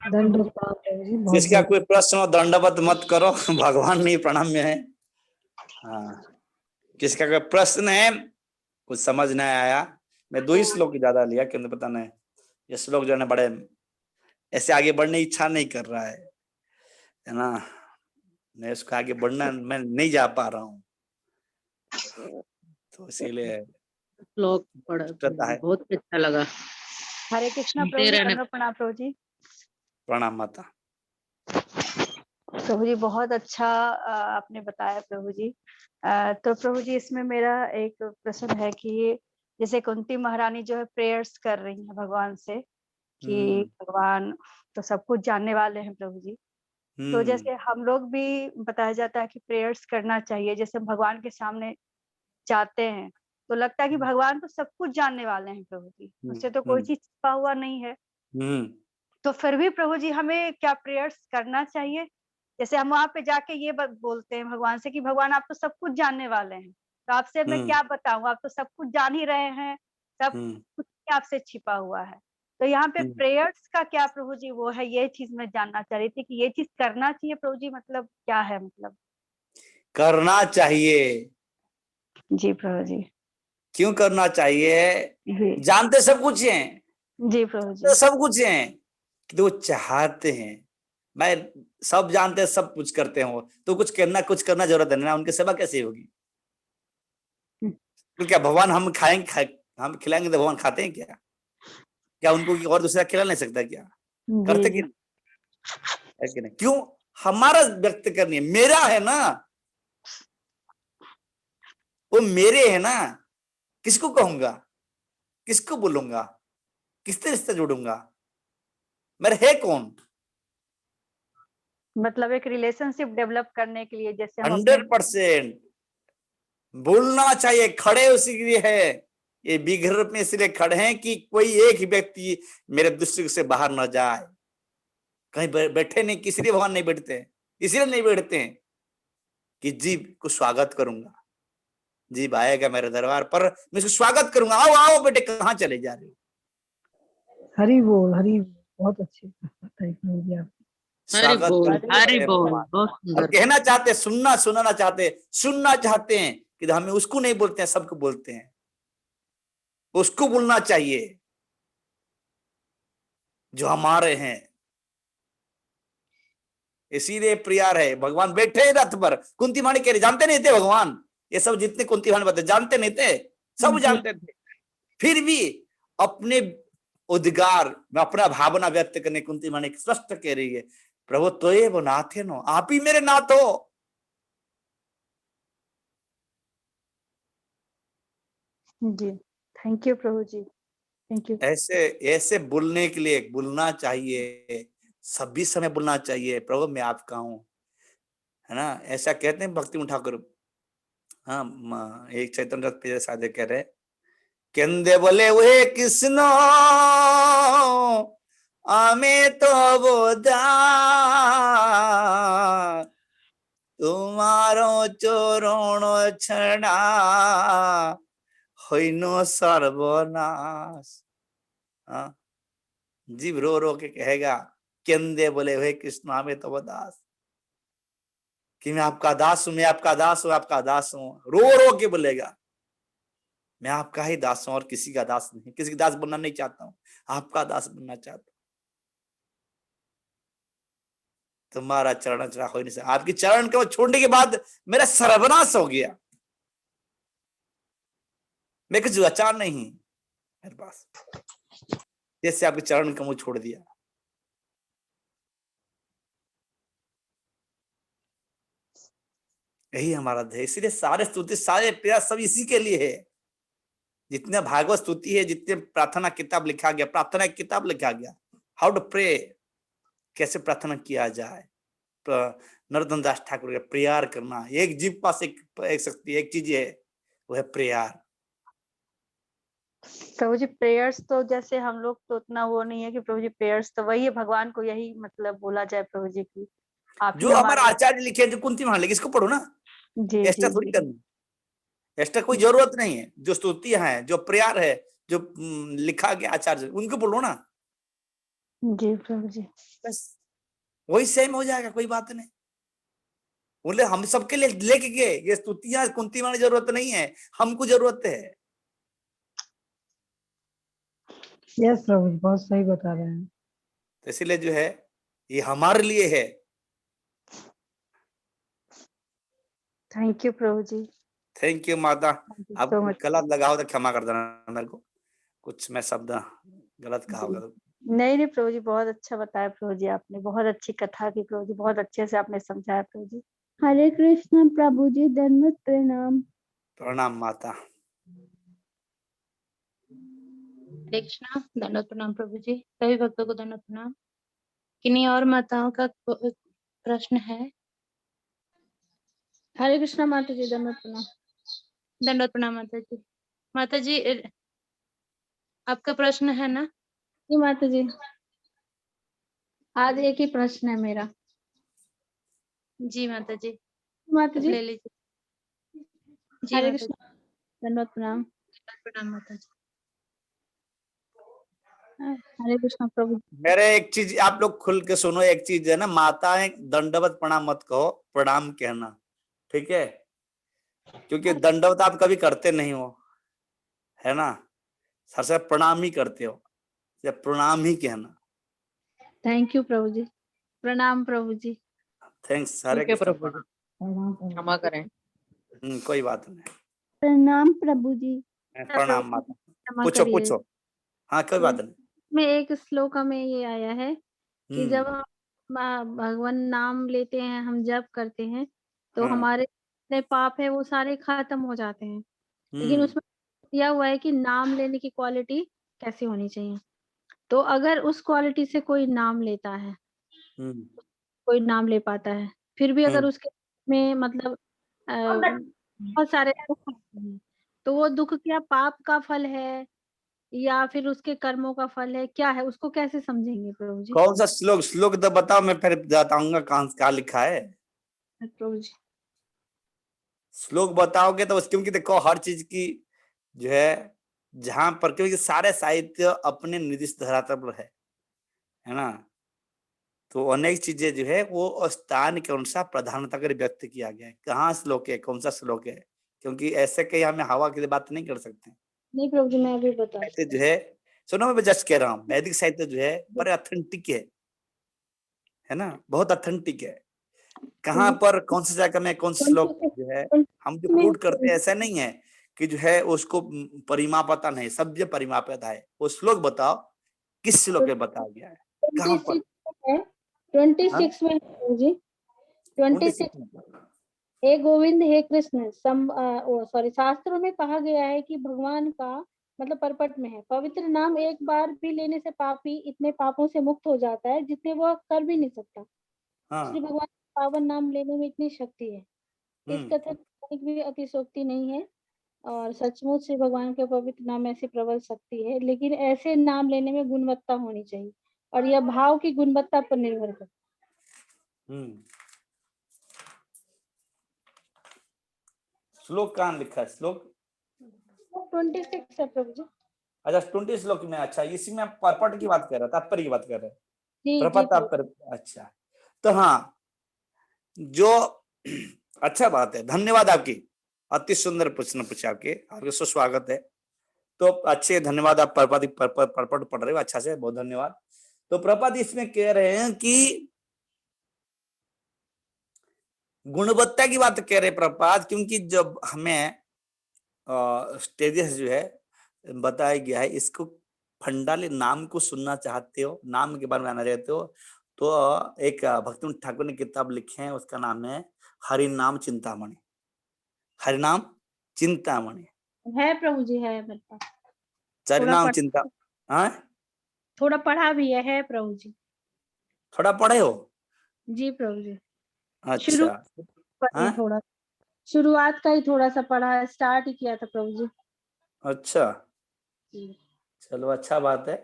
दंडवत प्रणाम प्रभु जी, बहुत जिसका बहुत कोई प्रश्न हो दंडवत मत करो, भगवान नहीं प्रणाम में है। हाँ, किसका कोई प्रश्न है, कुछ समझ नहीं आया, मैं 2 ही श्लोक ज्यादा लिया, क्योंकि पता नहीं ये श्लोक जो है ना, बड़े ऐसे आगे बढ़ने की इच्छा नहीं कर रहा है ना, मैं उसको आगे बढ़ना, मैं नहीं जा पा रहा हूँ, तो इसीलिए श्लोक पढ़ा, पता है। बहुत अच्छा लगा। हरे कृष्णा प्रभु जी, तेरा ने दंडवत प्रणाम प्रभु जी। प्रणाम माता। प्रभु जी बहुत अच्छा आपने बताया प्रभु जी। तो प्रभु जी इसमें मेरा एक प्रश्न है कि जैसे कुंती महारानी जो है प्रेयर्स कर रही हैं भगवान से कि भगवान तो सब कुछ जानने वाले हैं प्रभु जी, तो जैसे हम लोग भी बताया जाता है कि प्रेयर्स करना चाहिए, जैसे भगवान के सामने जाते हैं तो लगता है कि भगवान तो सब कुछ जानने वाले हैं प्रभु जी, उससे तो कोई चीज छिपा हुआ नहीं है। तो फिर भी प्रभु जी हमें क्या प्रेयर्स करना चाहिए? जैसे हम वहां पे जाके ये बोलते हैं भगवान से कि भगवान आप तो सब कुछ जानने वाले हैं, तो आपसे मैं क्या बताऊं, आप तो सब कुछ जान ही रहे हैं, सब कुछ आपसे छिपा हुआ है। तो यहाँ पे प्रेयर्स का क्या प्रभु जी वो है, ये चीज मैं जानना चाह रही थी कि ये चीज करना चाहिए प्रभु जी, मतलब क्या है मतलब? करना चाहिए। जी प्रभु जी। क्यों करना चाहिए? जी जानते सब कुछ हैं, जी प्रभु जी। तो सब कुछ हैं, कि वो चाहते हैं। मैं सब जानते हैं, सब कुछ करते हो, तो कुछ करना जरूरत है ना, उनकी सेवा कैसे होगी? तो क्या भगवान हम हम खिलाएंगे तो भगवान खाते हैं क्या? क्या उनको और दूसरा खिला नहीं सकता क्या? करते जी कि है कि नहीं? क्यों? हमारा व्यक्त करनी है, मेरा है ना, वो मेरे है ना, किसको कहूंगा, किसको बोलूंगा, किससे रिश्ता जोड़ूंगा, मेरे है कौन? मतलब एक रिलेशनशिप डेवलप करने के लिए जैसे हम अपने 100% बोलना चाहिए, खड़े उसी के लिए है। ये बिघर में इसलिए खड़े हैं कि कोई एक ही व्यक्ति मेरे दृष्टि से बाहर न जाए। कहीं बैठे नहीं, किसी लिए भगवान नहीं बैठते, इसलिए नहीं बैठते हैं कि जीव को स्वागत करूंगा, जीव आएगा मेरे दरबार पर, मैं इसको स्वागत करूंगा, आओ आओ बेटे, कहाँ चले जा रहे हो? हरी बोल, हरी बोल, बहुत अच्छे बताइए प्रभु जी आप। हरि स्वागत बोल, करते हरि हैं बोल, भगवान। बहुत और सुंदर। कहना चाहते, सुनना चाहते हैं कि हमें उसको नहीं बोलते हैं, सबको बोलते हैं, उसको बोलना चाहिए जो हमारे हैं। इसीलिए प्रियार है, भगवान बैठे रथ पर। कुंती माणी कह रही, जानते नहीं थे भगवान, ये सब जितने कुंती माणी बताते जानते नहीं थे, सब जानते थे, फिर भी अपने उद्गार में अपना भावना व्यक्त करने कुंती माणी स्पष्ट कह रही है, प्रभु तो ये वो नाथ है नो, आप ही मेरे नाथ हो। जी thank you Prabhu ji, thank you. ऐसे ऐसे बोलने के लिए बोलना चाहिए, सभी समय बोलना चाहिए, प्रभु मैं आपका हूं, है ना? ऐसा कहते हैं भक्ति ठाकुर। हाँ, एक चैतन्य रथ पे साधे कह रहे, केंदे बोले वे कृष्ण आमे तो बोधा तुम्हारो चरण छड़ा होइनो सर्वनाश। हाँ, जीव रो रो के कहेगा, केंदे बोले हुए कृष्ण आमे तो दास, कि मैं आपका दास हूं, मैं आपका दास हूं, आपका दास हूं, रो रो के बोलेगा, मैं आपका ही दास हूं और किसी का दास नहीं, किसी का दास बनना नहीं चाहता हूं, आपका दास बनना चाहता हूं। तुम्हारा चरण चढ़ा हो नहीं सकता, आपकी चरण को छोड़ने के बाद मेरा सर्वनाश हो गया, मैं कुछ बचा नहीं मेरे पास, जैसे आपके चरण का मुंह छोड़ दिया। यही हमारा ध्येय, इसलिए सारे स्तुति, सारे प्रयास सब इसी के लिए है। जितने भागवत स्तुति है, जितने प्रार्थना किताब लिखा गया, प्रार्थना किताब लिखा गया, हाउ टू प्रे, कैसे प्रार्थना किया जाए। नरोत्तम दास ठाकुर का प्रेयर करना, एक जीव पास एक शक्ति, एक चीज है, वो है प्रेयर। प्रभु जी प्रेयर्स तो जैसे हम लोग तो उतना वो नहीं है कि प्रभु जी प्रेयर्स तो वही है, भगवान को यही मतलब बोला जाए प्रभु जी की आप ही जो हमारा हमारे। आचार्य लिखे, जो कुंती महान लिखे, इसको पढ़ो ना, जी एक्स्ट्रा जी थोड़ी जी करना, एक्स्ट्रा कोई जरूरत नहीं है। जो स्तुतियां हैं, जो प्रेयर है, जो लिखा गया आचार्य, उनको बोलो ना, जी प्रभु जी। बस वही सेम हो जाएगा, कोई बात नहीं। बोले हम सबके लिए लेके गए, ये स्तुतियां कुंती वाली जरूरत नहीं है, हमको जरूरत है। यस प्रभु जी बहुत सही बता रहे हैं। तो इसलिए जो है ये हमारे लिए है। Thank you Prabhu ji. Thank you माता। थैंक यू आप सो मच। गलत लगाओ तो क्षमा कर देना मेरे को, कुछ मैं शब्द गलत कहा होगा तो। नहीं नहीं प्रभु जी बहुत अच्छा बताया प्रभु जी, आपने बहुत अच्छी कथा की प्रभु जी, बहुत अच्छे से आपने समझाया प्रभु जी। हरे कृष्ण प्रभु जी, दंडवत प्रणाम। प्रणाम माता। हरे कृष्णा, दंडवत प्रणाम प्रभु जी, सभी भक्तों को दंडवत प्रणाम। किन्हीं और माताओं का प्रश्न है। हरे कृष्णा माता जी, दंडवत प्रणाम। दंडवत प्रणाम माता जी। माता जी आपका प्रश्न है ना? जी माता जी, आज एक ही प्रश्न है मेरा। जी माता जी, माता जी, ले लीजिए। जी हरे माता जी, कृष्णा, दंडवत प्रणाम। प्रणाम माता जी। हरे कृष्णा प्रभु। मेरे एक चीज आप लोग खुल के सुनो, एक चीज है ना, माताएं दंडवत प्रणाम मत कहो, प्रणाम कहना, ठीक है? क्योंकि दंडवत आप कभी करते नहीं हो, है ना, सबसे प्रणाम ही करते हो, या प्रणाम ही कहना। थैंक यू प्रभु जी, प्रणाम प्रभु जी। थैंक्स, हरे ठीक है कृष्ण, प्रभु जी, प्रणाम। क्षमा करें। कोई बात नहीं, प्रणाम प्रभु जी। प्रणाम प्रभु माता। क्षमा पूछो करिए। पूछो, हाँ कोई बात नहीं। में एक श्लोक में ये आया है कि जब हम्म, हम भगवान नाम लेते हैं, हम जप करते हैं, तो हाँ, हमारे जितने पाप है वो सारे खत्म हो जाते हैं। लेकिन हम्म, उसमें दिया हुआ है कि नाम लेने की क्वालिटी कैसी होनी चाहिए। तो अगर उस क्वालिटी से कोई नाम लेता है, हम्म, कोई नाम ले पाता है, फिर भी अगर हम्म। उसके में मतलब बहुत सारे दुख आते हैं, तो वो दुख क्या पाप का फल है या फिर उसके कर्मों का फल है, क्या है, उसको कैसे समझेंगे प्रभु जी? कौन सा श्लोक? श्लोक तो बताओ, मैं फिर बताऊंगा कहाँ क्या लिखा है। प्रभु जी, श्लोक बताओगे तो क्योंकि देखो हर चीज की जो है, जहां पर, क्योंकि सारे साहित्य अपने निर्दिष्ट धरातल पर है ना, तो अनेक चीजें जो है वो स्थान के अनुसार प्रधानता कर व्यक्त किया गया है। कहाँ श्लोक है, कौन सा श्लोक है? क्योंकि ऐसे कहीं हमें हवा के लिए बात नहीं कर सकते। नहीं प्रभु जी, मैं अभी बता साहित्य जो है, सुनो मैं जस्ट कह रहा हूँ, वैदिक साहित्य जो है बड़े ऑथेंटिक है ना, बहुत ऑथेंटिक है। कहाँ पर कौन सी जगह में कौन सा श्लोक जो है हम जो कोट करते हैं, ऐसा नहीं है कि जो है उसको परिमापता नहीं, सब जो परिमापता है। वो श्लोक बताओ, किस श्लोक में बताया गया है, कहाँ पर? 26 में प्रभु जी, 26 हे गोविंद हे कृष्ण सॉरी, शास्त्रों में कहा गया है कि भगवान का मतलब परपट में है, पवित्र नाम एक बार भी लेने से पापी इतने पापों से मुक्त हो जाता है जितने वो कर भी नहीं सकता। श्री हाँ, भगवान के पावन नाम लेने में इतनी शक्ति है, इस हम्म, कथन की भी अतिशोक्ति नहीं है। और सचमुच श्री भगवान के पवित्र नाम ऐसी प्रबल शक्ति है, लेकिन ऐसे नाम लेने में गुणवत्ता होनी चाहिए और यह भाव की गुणवत्ता पर निर्भर करता हम्म। श्लोक कहाँ लिखा है? श्लोक है। 26 है प्रभु जी। अच्छा, 20 श्लोक में। अच्छा, इसी में आप परपट की बात कर रहे हैं, तात्पर्य की बात कर रहे हैं, जी जी प्रपट आप प्रभु। कर। अच्छा, तो हाँ, जो अच्छा बात है, धन्यवाद आपकी, अति सुंदर प्रश्न पूछा आपके सुस्वागत है। तो अच्छे, धन्यवाद, आप परपट पढ़ रहे हो अच्छा से, बहुत धन्यवाद। तो प्रपात इसमें कह रहे हैं कि गुणवत्ता की बात कह रहे हैं प्रपात, क्योंकि जब हमें स्टेजेस जो है बताया गया है, इसको फंडाली नाम को सुनना चाहते हो, नाम के बारे में आना चाहते हो, तो एक भक्ति ठाकुर ने किताब लिखे हैं, उसका नाम है हरिनाम चिंतामणि। हरिनाम चिंतामणि है प्रभु जी, है मेरे पास। चरिनाम चिंता, हाँ थोड़ा पढ़ा भी है प्रभु जी। थोड़ा पढ़े हो? जी प्रभु जी, शुरू अच्छा, पढ़े हाँ, थोड़ा, शुरुआत का ही थोड़ा सा पढ़ा है, स्टार्ट ही किया था प्रभु जी। अच्छा, जी। चलो अच्छा बात है,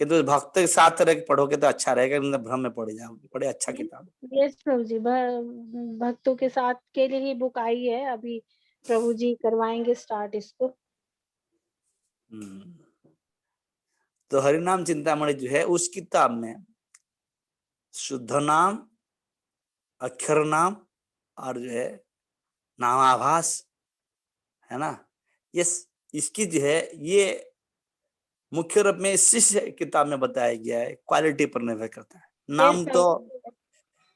किंतु भक्त के साथ रह के पढ़ोगे तो अच्छा रहेगा, नहीं तो भ्रम में पड़ जाओगे। बड़े अच्छा किताब। यस प्रभु जी, भक्तों के साथ के लिए ही बुक आई है, अभी प्रभु जी करवाएंगे स्टार्ट इसको। तो हरिनाम चिंतामणि जो है, उस किताब में शुद्ध नाम, अक्षर नाम और जो है नामाभास, है ना, ये इसकी जो है ये मुख्य रूप में इस किताब में बताया गया है, क्वालिटी पर निर्भर करता है। नाम तो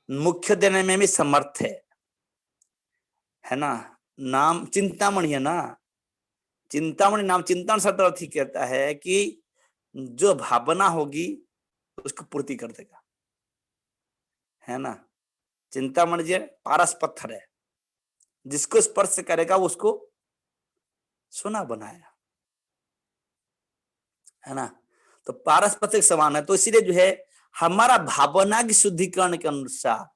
मुख्य देने में भी समर्थ है ना। नाम चिंतामणि है ना, चिंतामणि नाम, चिंतन शब्द अर्थ ही कहता है कि जो भावना होगी उसको पूर्ति कर देगा, है ना। चिंतामणि जी पारस पत्थर है, जिसको स्पर्श करेगा उसको सोना बनाया, है ना। तो पारस पत्थर के समान है। तो इसीलिए जो है हमारा भावना की शुद्धिकरण के अनुसार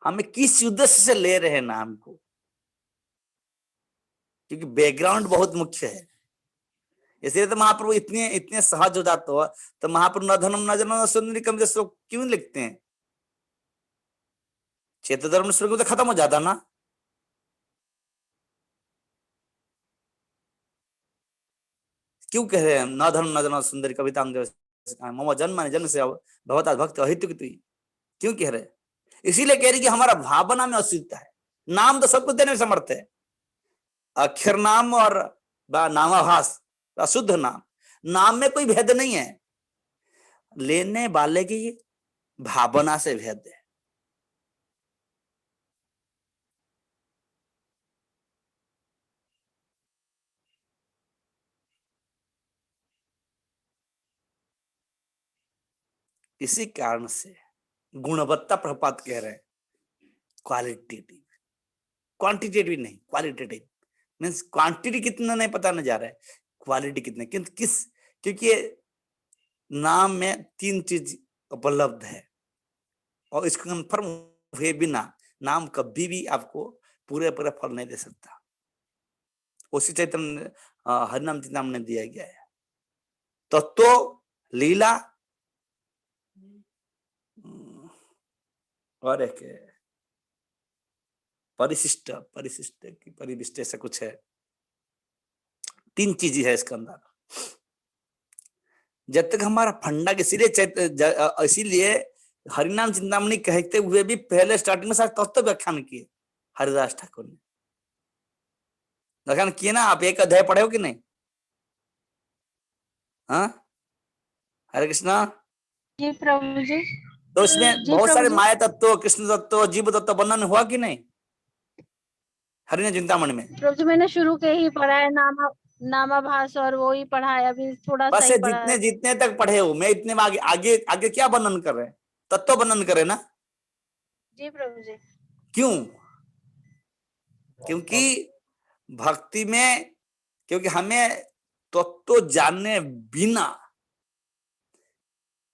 हमें किस उद्देश्य से ले रहे हैं नाम को, क्योंकि बैकग्राउंड बहुत मुख्य है। इसलिए तो महाप्रभु इतने इतने सहज हो जाते हो, तो महाप्रभु न धनम न जनम न सुंदरिकम जैसे श्लोक क्यों लिखते हैं? चेत धर्म श्लोक तो खत्म हो जाता ना। क्यों कह रहे हैं न धर्म न जनम सुंदरी कविता मम जन्म जन्म से भगवता भक्त अहित, क्यों कह रहे? इसीलिए कह रही कि हमारा भावना में अशुद्धता है। नाम तो सब कुछ देने में समर्थ है, अक्षर नाम और नामाभास अशुद्ध नाम, नाम में कोई भेद नहीं है, लेने वाले की भावना से भेद है। इसी कारण से गुणवत्ता प्रपात कह रहे हैं, क्वालिटेटिव, क्वांटिटेटिव नहीं, क्वालिटेटिव मीन्स क्वांटिटी कितना नहीं पता नहीं जा रहा है, क्वालिटी कितने, किंतु किस, क्योंकि नाम में 3 चीज उपलब्ध है और इसको कन्फर्म हुए बिना नाम कभी भी आपको पूरे फल नहीं दे सकता। उसी चैतन्य हरिनाम चिंतामणि में दिया गया है। तत्व, लीला और एक परिशिष्ट, परिशिष्ट की परिविष्ट ऐसा कुछ है, 3 चीज है इसके अंदर। जब तक हमारा फंडा के सिरे इसीलिए हरिनाम चिंतामणि कहते हुए भी पहले स्टार्टिंग में तत्व व्याख्यान किए हरिदास ठाकुर ने, व्याख्यान किए ना। आप एक अध्याय पढ़े हो कि नहीं? हाँ, हरे कृष्णा जी प्रभु जी। तो उसमें बहुत सारे माया तत्व, कृष्ण तत्व, जीव तत्व वर्णन हुआ कि नहीं हरिनाम चिंतामणि में? प्रभु जी मैंने शुरू के ही पढ़ा है, नामाभास और वो ही पढ़ा है, अभी थोड़ा सा ही पढ़ा है। जितने तक पढ़े हो, मैं इतने में आगे आगे क्या वर्णन कर रहे हैं? तत्व वर्णन करे ना। जी प्रभु जी। क्यों? क्योंकि भक्ति में, क्योंकि हमें तत्व जानने बिना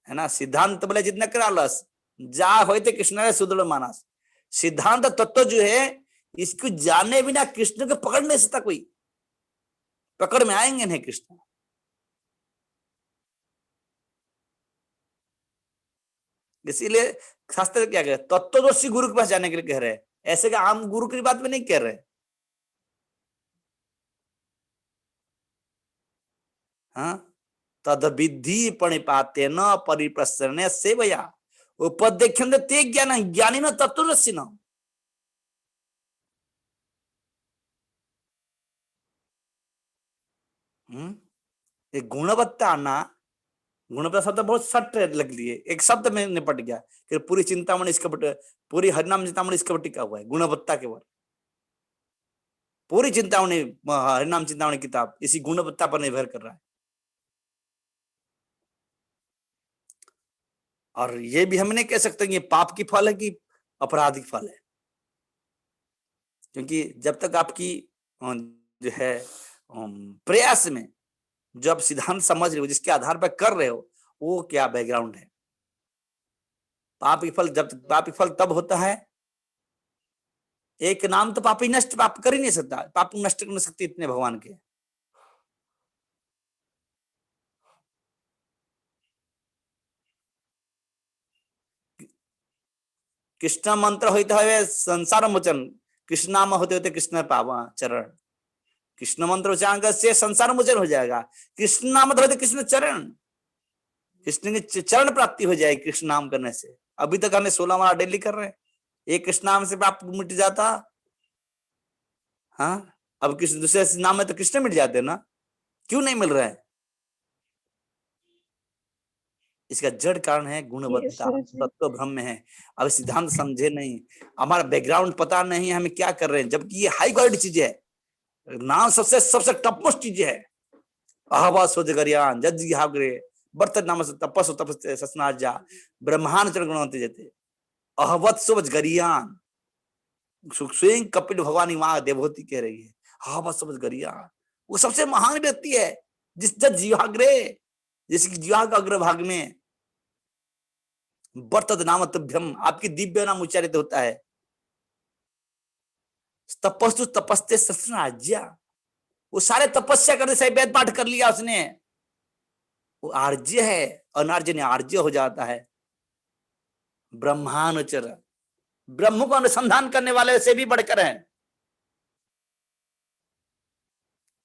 है ना, सिद्धांत बोले जितने करालस जा होते कृष्ण सुदृढ़ मानस, सिद्धांत तत्व जो है इसको जाने बिना कृष्ण को पकड़ नहीं सकता कोई, पकड़ में आएंगे नहीं कृष्ण। इसीलिए शास्त्र क्या कह रहे, तत्वदर्शी गुरु के पास जाने के लिए कह रहे हैं, ऐसे का आम गुरु की बात में नहीं कह रहे। हाँ, तद विधि प्रणिपाते न परिप्रसरणे सेवया उपदेख्यन्ते ते ज्ञान ज्ञानी न तत्वदर्शी न। ये गुणवत्ता आना, गुणवत्ता शब्द बहुत सट लग लिए, एक शब्द में निपट गया कि पूरी चिंतामणि इसके बट, पूरी हरिनाम चिंतामणि इसके बट टिका हुआ है गुणवत्ता के ऊपर। पूरी चिंतामणि हरिनाम चिंतामणि किताब इसी गुणवत्ता पर निर्भर कर रहा है। और ये भी हम नहीं कह सकते कि ये पाप की फल है कि अपराध की फल है, क्योंकि जब तक आपकी जो है प्रयास में जो आप सिद्धांत समझ रहे हो, जिसके आधार पर कर रहे हो, वो क्या बैकग्राउंड है। पाप की फल, जब पाप की फल तब होता है, एक नाम तो पापी नष्ट पाप कर ही नहीं सकता, पाप नष्ट कर नहीं सकते इतने भगवान के। कृष्ण मंत्र होते हुए संसार मोचन, कृष्ण नाम होते होते कृष्ण पावा चरण, कृष्ण मंत्र उच्चारण से संसार मोचन हो जाएगा। कृष्ण नाम होते कृष्ण चरण, कृष्ण की चरण प्राप्ति हो जाएगी कृष्ण नाम करने से। अभी तक हमें 16 माला डेली कर रहे हैं, एक कृष्ण नाम से पाप मिट जाता। हाँ, अब कृष्ण दूसरे नाम में तो कृष्ण मिट जाते ना, क्यों नहीं मिल रहा है? इसका जड़ कारण है गुणवत्ता, तत्व भ्रम में है। अब सिद्धांत समझे नहीं, हमारा बैकग्राउंड पता नहीं, हमें क्या कर रहे हैं, जबकि ये हाई क्वालिटी चीज है। नाम सबसे टॉप मोस्ट चीज है। अहवास हो जगरियान जज हागरे बर्तन नाम से तपस ससना जा ब्रह्मांड चरण गुणवंती जते अहवत सोच गरियान। स्वयं कपिल भगवान वहां देवभूति कह रही है, अहवत सोच गरियान वो सबसे महान व्यक्ति है जिस जज जीवाग्रे, जिसकी जीवा का अग्रभाग में वर्तद नाम तुभ्यम, आपकी दिव्य नाम उच्चारित होता है। तपस्तु तपस्ते सस्नाज्या, वो सारे तपस्या करने से वेद पाठ कर लिया उसने, वो आर्ज्य है, अनार्य ने आर्ज्य हो जाता है। ब्रह्मानुचर, ब्रह्म को अनुसंधान करने वाले से भी बढ़कर है,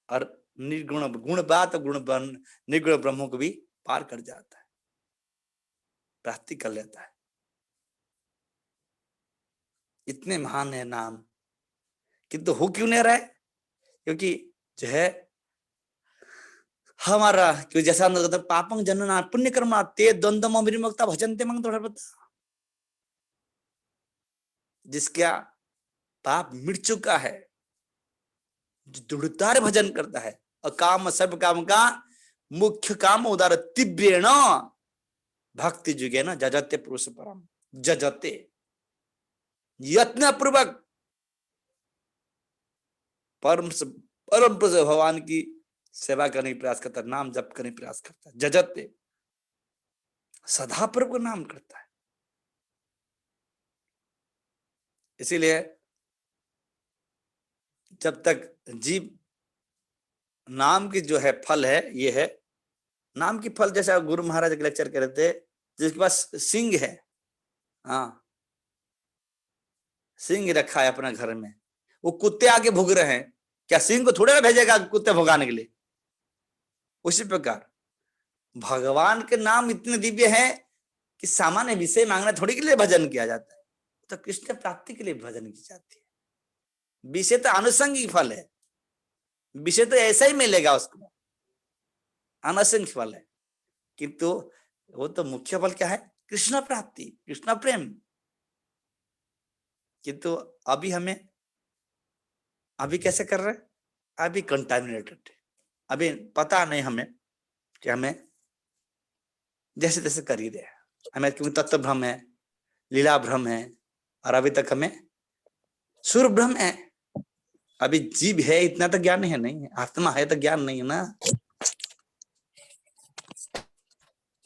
और निर्गुण गुण बात गुण निर्गुण ब्रह्म को भी पार कर जाता है, प्राप्ति कर लेता है। इतने महान है नाम, किंतु हो क्यों नहीं रहा है? क्योंकि जो है हमारा, क्यों जैसा पापं जनना पुण्य कर्मा ते द्वंद्व विमुक्ता भजनते मंग तो, जिसका पाप मिट चुका है, जो दृढ़ता भजन करता है, अकाम सर्व काम का मुख्य काम उदार तीव्रेण भक्ति जुगे न जजते पुरुष परम, जजते यत्न पूर्वक परम पुरुष भगवान की सेवा करने का प्रयास करता है, नाम जप करने का प्रयास करता है, जजते सदा प्रभु का नाम करता है। इसीलिए जब तक जीव नाम की जो है फल है, ये है नाम की फल। जैसा गुरु महाराज के लेक्चर कर रहे थे, जिसके पास सिंह है, हाँ सिंह रखा है अपने घर में, वो कुत्ते आके भुग रहे हैं, क्या सिंह को थोड़े ना भेजेगा कुत्ते भुगाने के लिए? उसी प्रकार भगवान के नाम इतने दिव्य है कि सामान्य विषय मांगने थोड़ी के लिए भजन किया जाता है, तो कृष्ण प्राप्ति के लिए भजन की जाती है। विषय तो अनुसंगिक फल है, विषय तो ऐसा ही मिलेगा उसको, अनुसंगिक फल है, किंतु वो तो मुख्य फल क्या है? कृष्ण प्राप्ति, कृष्ण प्रेम। किंतु अभी हमें, अभी कैसे कर रहे हैं? अभी कंटामिनेटेड, अभी पता नहीं हमें कि हमें जैसे तैसे कर ही रहे हैं हमें, क्योंकि तत्व भ्रम है, लीला भ्रम है, और अभी तक हमें सुर भ्रम है। अभी जीव है इतना तो ज्ञान है नहीं है, आत्मा है तो ज्ञान नहीं है ना।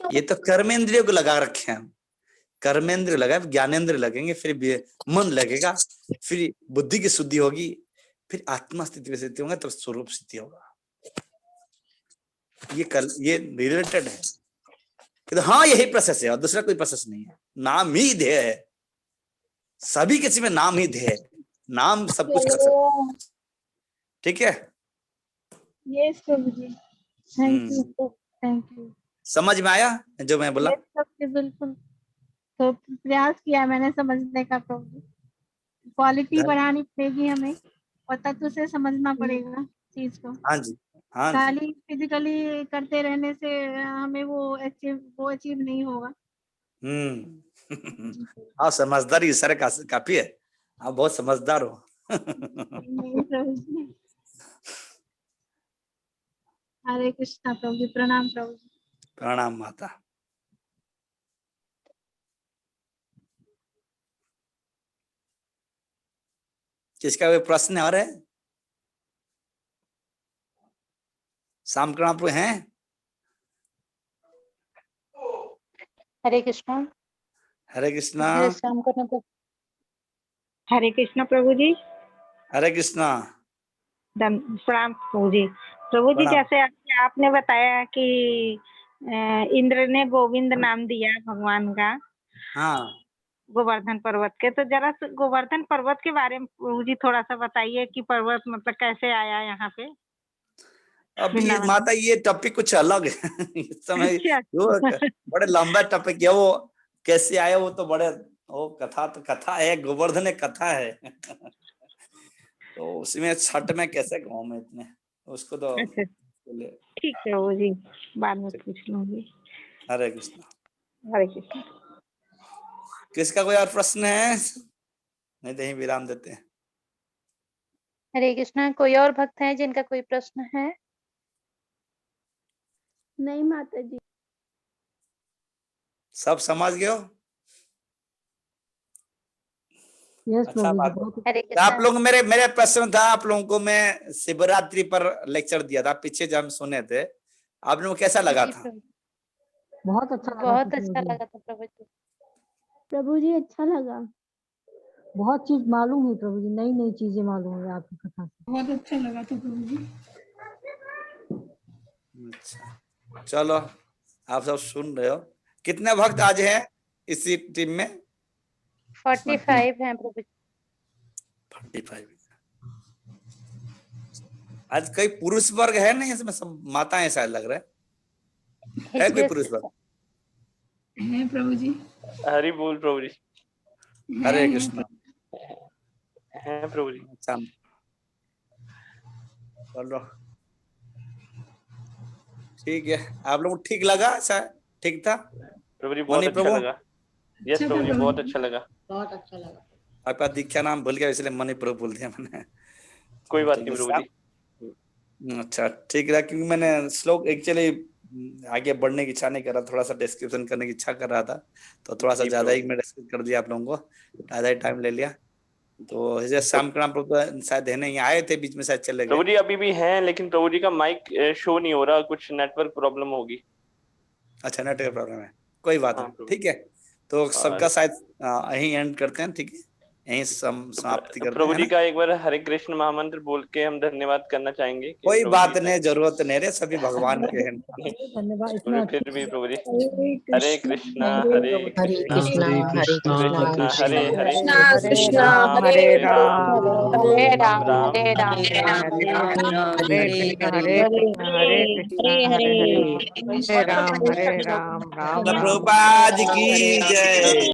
ये तो कर्मेंद्रियों को लगा रखे हैं, कर्मेंद्र लगा, ज्ञानेंद्र लगेंगे, फिर मन लगेगा, फिर बुद्धि की शुद्धि होगी, फिर आत्मा स्थिति में स्थिति होगा, तब तो स्वरूप स्थिति होगा। ये रिलेटेड है, तो हाँ यही प्रोसेस है और दूसरा कोई प्रोसेस नहीं है। नाम ही ध्येय है, सभी किसी में नाम ही ध्येय है, नाम सब कुछ कर सकता। ठीक है, yes Prabhu ji, thank you, thank you. समझ में आया जो मैं बोला? बिल्कुल, तो प्रयास किया मैंने समझने का। प्रभु जी, क्वालिटी बढ़ानी पड़ेगी हमें, और तत्व से समझना पड़ेगा चीज को। हाँ जी, हाँ खाली फिजिकली करते रहने से हमें वो अचीव नहीं होगा। हाँ समझदारी सर काफी है, आप बहुत समझदार हो। हरे कृष्णा प्रभु जी, प्रणाम प्रभु जी। प्रणाम माता। किसका कोई प्रश्न और है? शाम प्रणाम हैं? हरे कृष्णा। हरे कृष्णा। शाम को तो हरे कृष्णा प्रभु जी। हरे कृष्णा। प्रणाम प्रभु जी। प्रभु जी, जैसे आपने बताया कि इंद्र ने गोविंद नाम दिया भगवान का, हाँ, गोवर्धन पर्वत के, तो जरा गोवर्धन पर्वत के बारे में प्रभु जी थोड़ा सा बताइए कि पर्वत मतलब कैसे आया यहाँ पे। अभी माता ये टॉपिक कुछ अलग है इस समय। बड़े लंबा टॉपिक है वो, कैसे आया वो तो बड़े, वो कथा तो कथा है, गोवर्धन एक कथा है तो उसमें छठ में कैसे कहूँ मैं इतने उसको तो। ठीक है वो जी, बाद में पूछ लूंगी। हरे कृष्णा। हरे कृष्णा। किसका कोई और प्रश्न है? नहीं तो विराम देते हैं। हरे कृष्णा। कोई और भक्त है जिनका कोई प्रश्न है? नहीं माता जी, सब समझ गए हो? अच्छा बात। आप लोग मेरे प्रश्न था, आप लोगों को मैं शिवरात्रि पर लेक्चर दिया था पीछे जब हम सुने थे, आप लोगों को कैसा लगा था? बहुत अच्छा लगा, बहुत अच्छा लगा था प्रभु जी। प्रभु जी अच्छा लगा। बहुत चीज मालूम है प्रभु जी, नई नई चीजें मालूम है आपकी कथा से। बहुत अच्छा लगा था प्रभु जी। अच्छा चलो, आप सब सुन रहे हो। कितने भक्त आज हैं इसी टीम में? 45 हैं प्रभु जी। 45। आज कई पुरुष वर्ग है नहीं इसमें, सब माताएं शायद लग रहा है कोई पुरुष वर्ग? हैं प्रभु जी। हरि बोल प्रभु जी। हरे कृष्ण। हैं प्रभु जी। चलो ठीक है, आप लोग ठीक लगा? ऐसा ठीक था प्रभु जी? बहुत अच्छा लगा। यस प्रभु जी, बहुत अच्छा लगा। बहुत अच्छा लगा। आपका दीक्षा नाम भूल गया इसलिए मणि प्रभु बोल दिया मैंने। कोई बात नहीं प्रभु जी। अच्छा ठीक है, क्योंकि मैंने श्लोक एक्चुअली आगे बढ़ने की इच्छा नहीं कर रहा, थोड़ा सा डिस्क्रिप्शन करने की इच्छा कर रहा था, तो थोड़ा सा ज्यादा ही मैं डिस्क्रिप कर दिया आप लोगों को, ज्यादा ही टाइम ले लिया। तो शाम का प्रभु शायद है नहीं, आए थे बीच में शायद चले गए। प्रभु जी अभी भी हैं, लेकिन प्रभु जी का माइक शो नहीं हो रहा, कुछ नेटवर्क प्रॉब्लम होगी। अच्छा नेटवर्क प्रॉब्लम है, कोई बात नहीं, ठीक है। तो सबका शायद यहीं एंड करते हैं, ठीक है, यहीं समाप्ति करते हैं। प्रभु जी का एक बार हरे कृष्ण महामंत्र बोल के हम धन्यवाद करना चाहेंगे। कोई बात नहीं, जरूरत नहीं रे, सभी भगवान के हैं। धन्यवाद। फिर भी प्रभु जी हरे कृष्णा हरे कृष्णा हरे कृष्णा हरे हरे कृष्णा हरे राम हरे राम राम हरे राम हरे कृष्ण हरे कृष्ण हरे कृष्ण हरे हरे राम राम राम। प्रभुपाद की जय।